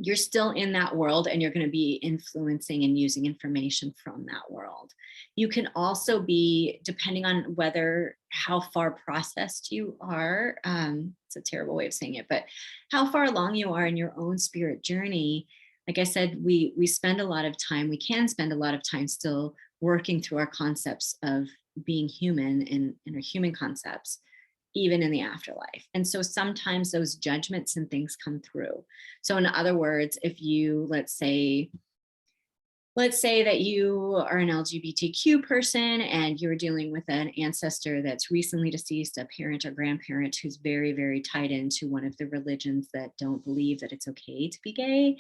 you're still in that world, and you're going to be influencing and using information from that world. You can also be, depending on how far processed you are, it's a terrible way of saying it, but how far along you are in your own spirit journey. Like I said, we can spend a lot of time still working through our concepts of being human and our human concepts, even in the afterlife. And so sometimes those judgments and things come through. So in other words, if you, let's say that you are an LGBTQ person and you're dealing with an ancestor that's recently deceased, a parent or grandparent who's very, very tied into one of the religions that don't believe that it's okay to be gay,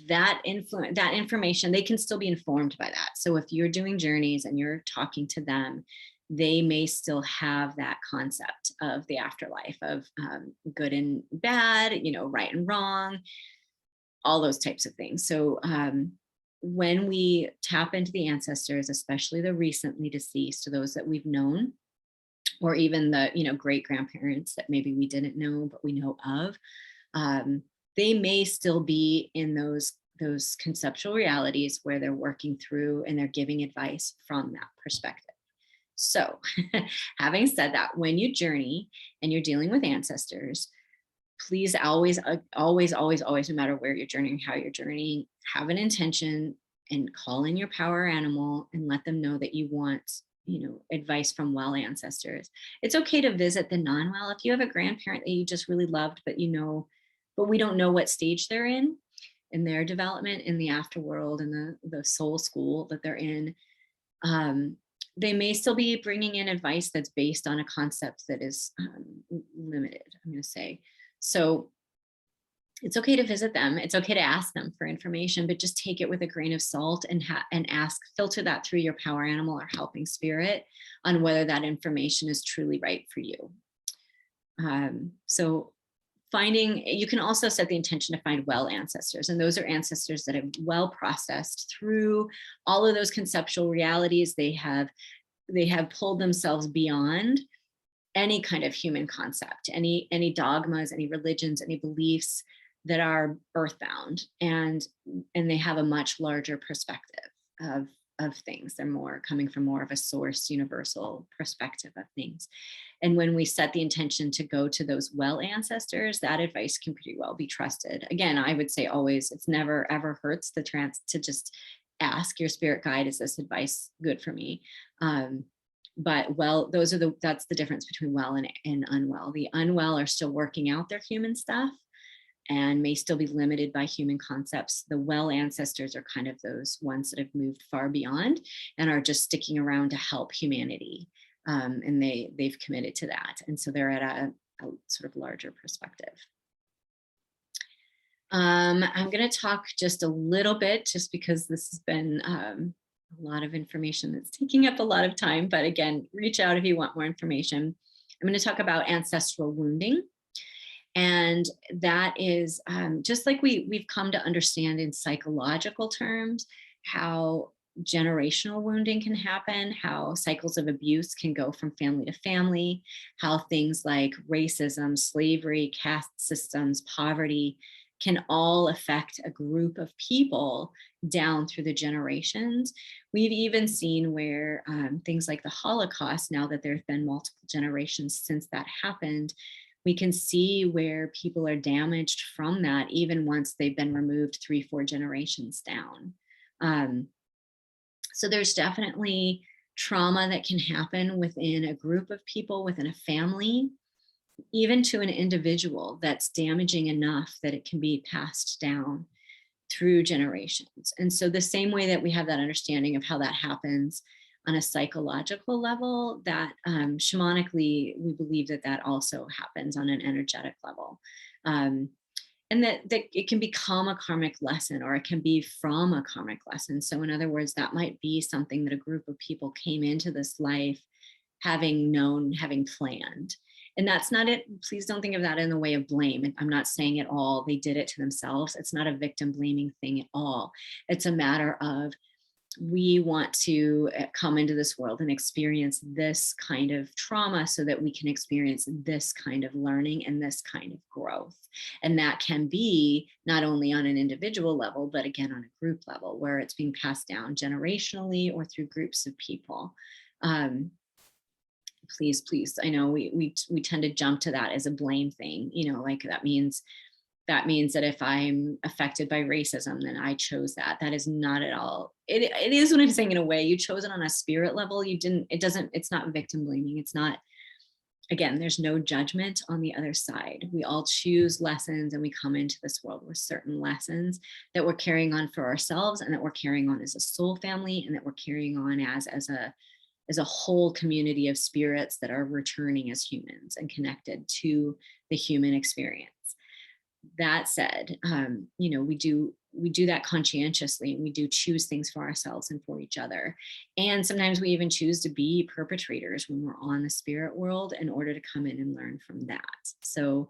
that information, they can still be informed by that. So if you're doing journeys and you're talking to them, they may still have that concept of the afterlife, of good and bad, right and wrong, all those types of things. So when we tap into the ancestors, especially the recently deceased, those that we've known, or even the great grandparents that maybe we didn't know but we know of, they may still be in those conceptual realities where they're working through and they're giving advice from that perspective. So having said that, when you journey and you're dealing with ancestors, please always, no matter where you're journeying, how you're journeying, have an intention and call in your power animal and let them know that you want, advice from well ancestors. It's okay to visit the non-well. If you have a grandparent that you just really loved, but we don't know what stage they're in their development in the afterworld and the soul school that they're in, they may still be bringing in advice that's based on a concept that is limited, I'm going to say. So it's okay to visit them. It's okay to ask them for information, but just take it with a grain of salt and filter that through your power animal or helping spirit on whether that information is truly right for you. So you can also set the intention to find well ancestors, and those are ancestors that have well processed through all of those conceptual realities. They have pulled themselves beyond any kind of human concept, any dogmas, any religions, any beliefs that are earthbound, and they have a much larger perspective of things. They're coming from more of a source, universal perspective of things. And when we set the intention to go to those well ancestors, that advice can pretty well be trusted. Again, I would say always, it's never ever hurts to just ask your spirit guide, is this advice good for me? But well, that's the difference between well and unwell. The unwell are still working out their human stuff and may still be limited by human concepts. The well ancestors are kind of those ones that have moved far beyond and are just sticking around to help humanity. And they've committed to that. And so they're at a sort of larger perspective. I'm going to talk just a little bit, just because this has been a lot of information that's taking up a lot of time. But again, reach out if you want more information. I'm going to talk about ancestral wounding. And that is just like we've come to understand in psychological terms, how generational wounding can happen, how cycles of abuse can go from family to family, how things like racism, slavery, caste systems, poverty can all affect a group of people down through the generations. We've even seen where things like the Holocaust, now that there have been multiple generations since that happened, we can see where people are damaged from that, even once they've been removed 3-4 generations down. So there's definitely trauma that can happen within a group of people, within a family, even to an individual, that's damaging enough that it can be passed down through generations. And so the same way that we have that understanding of how that happens on a psychological level, that shamanically, we believe that that also happens on an energetic level. And that it can become a karmic lesson, or it can be from a karmic lesson. So in other words, that might be something that a group of people came into this life having known, having planned. And that's not it. Please don't think of that in the way of blame. I'm not saying at all they did it to themselves. It's not a victim blaming thing at all. It's a matter of, we want to come into this world and experience this kind of trauma so that we can experience this kind of learning and this kind of growth. And that can be not only on an individual level, but again, on a group level, where it's being passed down generationally or through groups of people. Please, I know we tend to jump to that as a blame thing, like that means that if I'm affected by racism, then I chose that. That is not at all. It is what I'm saying, in a way. You chose it on a spirit level. It's not victim blaming. It's not, again, there's no judgment on the other side. We all choose lessons, and we come into this world with certain lessons that we're carrying on for ourselves, and that we're carrying on as a soul family, and that we're carrying on as a whole community of spirits that are returning as humans and connected to the human experience. That said, we do that conscientiously, and we do choose things for ourselves and for each other. And sometimes we even choose to be perpetrators when we're on the spirit world in order to come in and learn from that. So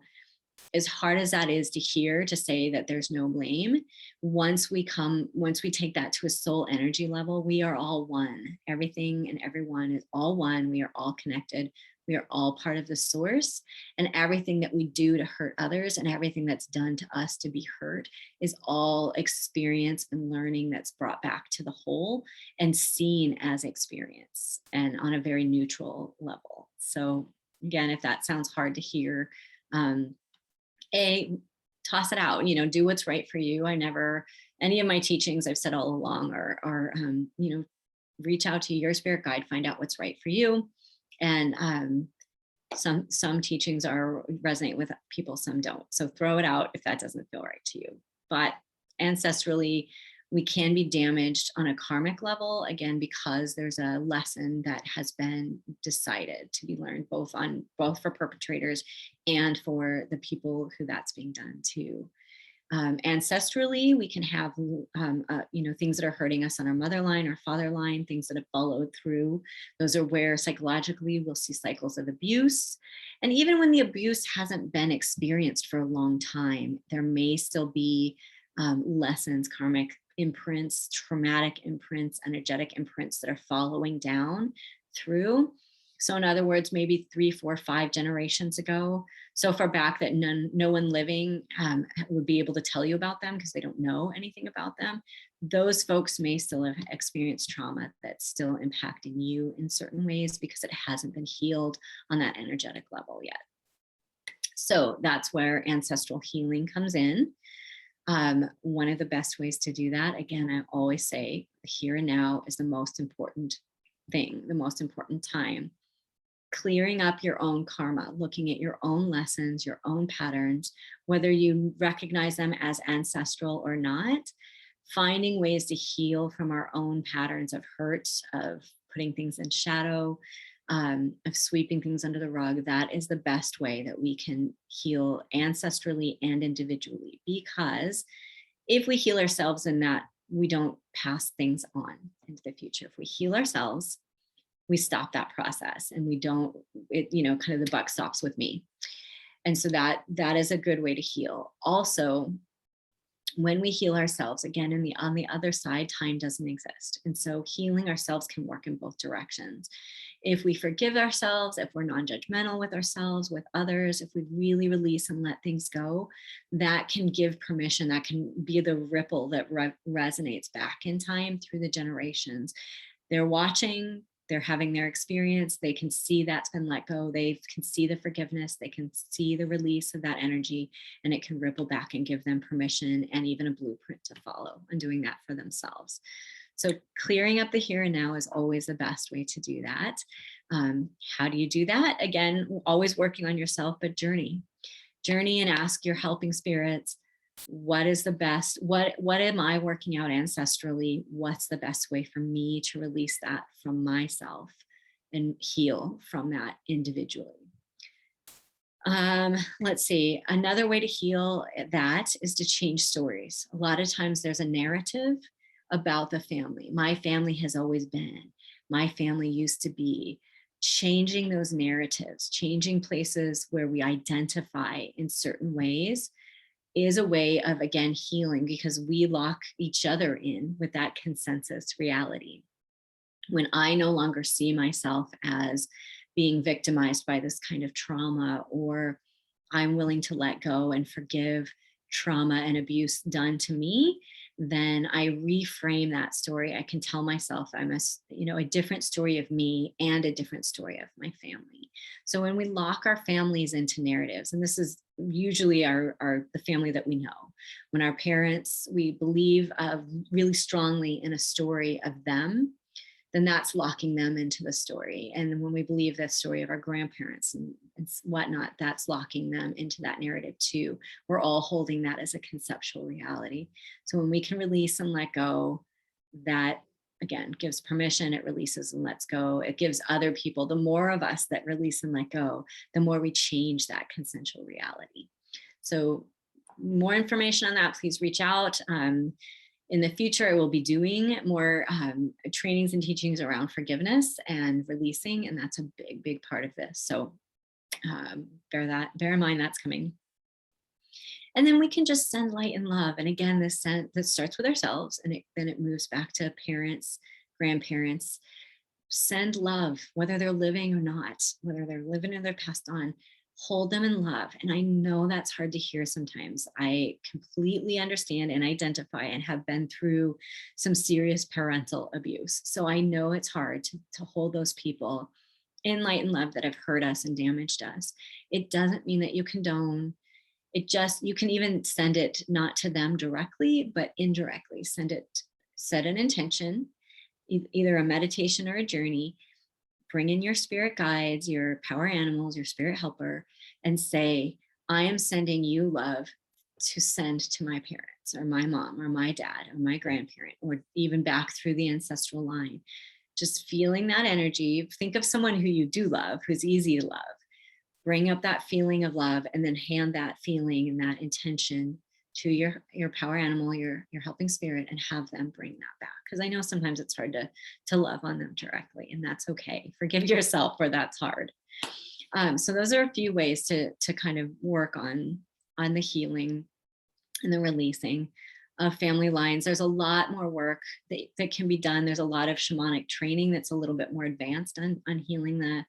as hard as that is to hear, to say that there's no blame, once we take that to a soul energy level, we are all one. Everything and everyone is all one. We are all connected. We are all part of the source, and everything that we do to hurt others and everything that's done to us to be hurt is all experience and learning that's brought back to the whole and seen as experience, and on a very neutral level. So again, if that sounds hard to hear, toss it out, do what's right for you. Any of my teachings, I've said all along, are reach out to your spirit guide, find out what's right for you. And some teachings resonate with people, some don't. So throw it out if that doesn't feel right to you. But ancestrally, we can be damaged on a karmic level, again, because there's a lesson that has been decided to be learned, both for perpetrators and for the people who that's being done to. Ancestrally, we can have things that are hurting us on our mother line or father line, things that have followed through. Those are where psychologically we'll see cycles of abuse. And even when the abuse hasn't been experienced for a long time, there may still be lessons, karmic imprints, traumatic imprints, energetic imprints that are following down through. So in other words, maybe 3, 4, 5 generations ago, so far back that no one living would be able to tell you about them because they don't know anything about them. Those folks may still have experienced trauma that's still impacting you in certain ways because it hasn't been healed on that energetic level yet. So that's where ancestral healing comes in. One of the best ways to do that, again, I always say, here and now is the most important thing, the most important time. Clearing up your own karma, looking at your own lessons, your own patterns, whether you recognize them as ancestral or not, finding ways to heal from our own patterns of hurt, of putting things in shadow, of sweeping things under the rug. That is the best way that we can heal ancestrally and individually. Because if we heal ourselves in that, we don't pass things on into the future. If we heal ourselves, we stop that process, and we don't, it, kind of the buck stops with me. And so that is a good way to heal. Also, when we heal ourselves, again, on the other side, time doesn't exist. And so healing ourselves can work in both directions. If we forgive ourselves, if we're non-judgmental with ourselves, with others, if we really release and let things go, that can give permission. That can be the ripple that resonates back in time through the generations. They're watching, they're having their experience. They can see that's been let go. They can see the forgiveness. They can see the release of that energy, and it can ripple back and give them permission and even a blueprint to follow, and doing that for themselves. So clearing up the here and now is always the best way to do that. How do you do that? Again, always working on yourself, but journey and ask your helping spirits, what is the best, what am I working out ancestrally? What's the best way for me to release that from myself and heal from that individually? Let's see, another way to heal that is to change stories. A lot of times there's a narrative about the family. My family has always been, my family used to be. Changing those narratives, changing places where we identify in certain ways, is a way of, again, healing, because we lock each other in with that consensus reality. When I no longer see myself as being victimized by this kind of trauma, or I'm willing to let go and forgive trauma and abuse done to me, then I reframe that story. I can tell myself I'm a different story of me and a different story of my family. So when we lock our families into narratives, and this is usually the family that we know, when our parents, we believe really strongly in a story of them, then that's locking them into the story. And when we believe the story of our grandparents and whatnot, that's locking them into that narrative too. We're all holding that as a conceptual reality. So when we can release and let go, that again gives permission, it releases and lets go. It gives other people, the more of us that release and let go, the more we change that consensual reality. So more information on that, please reach out. In the future, I will be doing more trainings and teachings around forgiveness and releasing, and that's a big, big part of this. So bear in mind that's coming. And then we can just send light and love. And again, this starts with ourselves, and then it moves back to parents, grandparents. Send love, whether they're living or not, whether they're living or they're passed on. Hold them in love. And I know that's hard to hear sometimes. I completely understand and identify and have been through some serious parental abuse. So I know it's hard to hold those people in light and love that have hurt us and damaged us. It doesn't mean that you condone. You can even send it not to them directly, but indirectly. Set an intention, either a meditation or a journey. Bring in your spirit guides, your power animals, your spirit helper, and say, I am sending you love to send to my parents or my mom or my dad or my grandparent, or even back through the ancestral line. Just feeling that energy. Think of someone who you do love, who's easy to love. Bring up that feeling of love, and then hand that feeling and that intention to your power animal, your helping spirit, and have them bring that back. Because I know sometimes it's hard to love on them directly, and that's okay. Forgive yourself where that's hard. So those are a few ways to kind of work on the healing and the releasing of family lines. There's a lot more work that can be done. There's a lot of shamanic training that's a little bit more advanced on healing the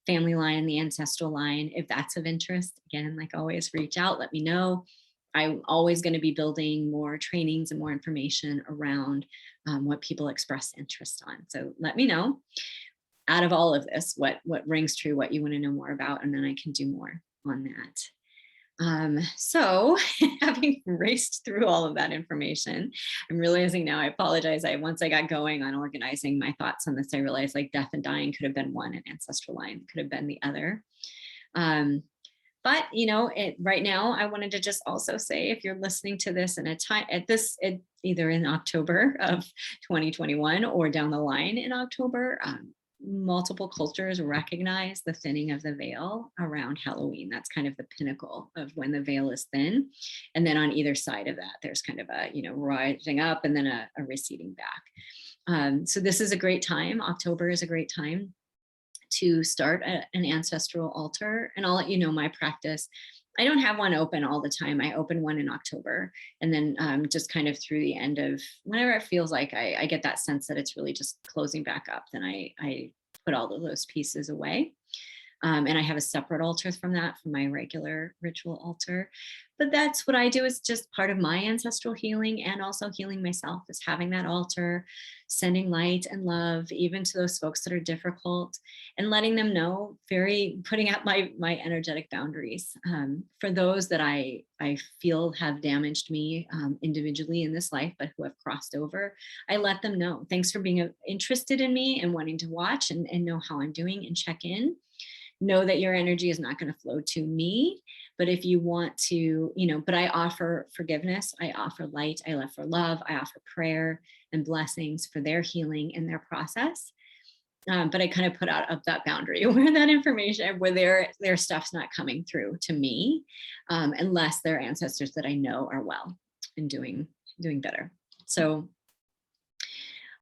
family line and the ancestral line. If that's of interest, again, like always, reach out, let me know. I'm always going to be building more trainings and more information around what people express interest on. So let me know, out of all of this, what rings true, what you want to know more about, and then I can do more on that. So having raced through all of that information, I'm realizing now, I apologize. Once I got going on organizing my thoughts on this, I realized like death and dying could have been one, and ancestral line could have been the other. Um, but right now, I wanted to just also say, if you're listening to this in a time either in October of 2021 or down the line in October, multiple cultures recognize the thinning of the veil around Halloween. That's kind of the pinnacle of when the veil is thin. And then on either side of that, there's kind of a, rising up and then a receding back. So this is a great time. October is a great time to start an ancestral altar. And I'll let you know my practice. I don't have one open all the time. I open one in October, and then just kind of through the end of whenever it feels like I get that sense that it's really just closing back up, then I put all of those pieces away. And I have a separate altar from my regular ritual altar. But that's what I do, is just part of my ancestral healing, and also healing myself, is having that altar, sending light and love, even to those folks that are difficult, and letting them know, putting out my energetic boundaries. For those that I feel have damaged me individually in this life, but who have crossed over, I let them know. Thanks for being interested in me and wanting to watch and know how I'm doing and check in. Know that your energy is not going to flow to me, but if you want to, but I offer forgiveness, I offer light, I offer love, I offer prayer and blessings for their healing and their process. But I kind of put out up that boundary where that information, where their stuff's not coming through to me, unless they're ancestors that I know are well and doing better. So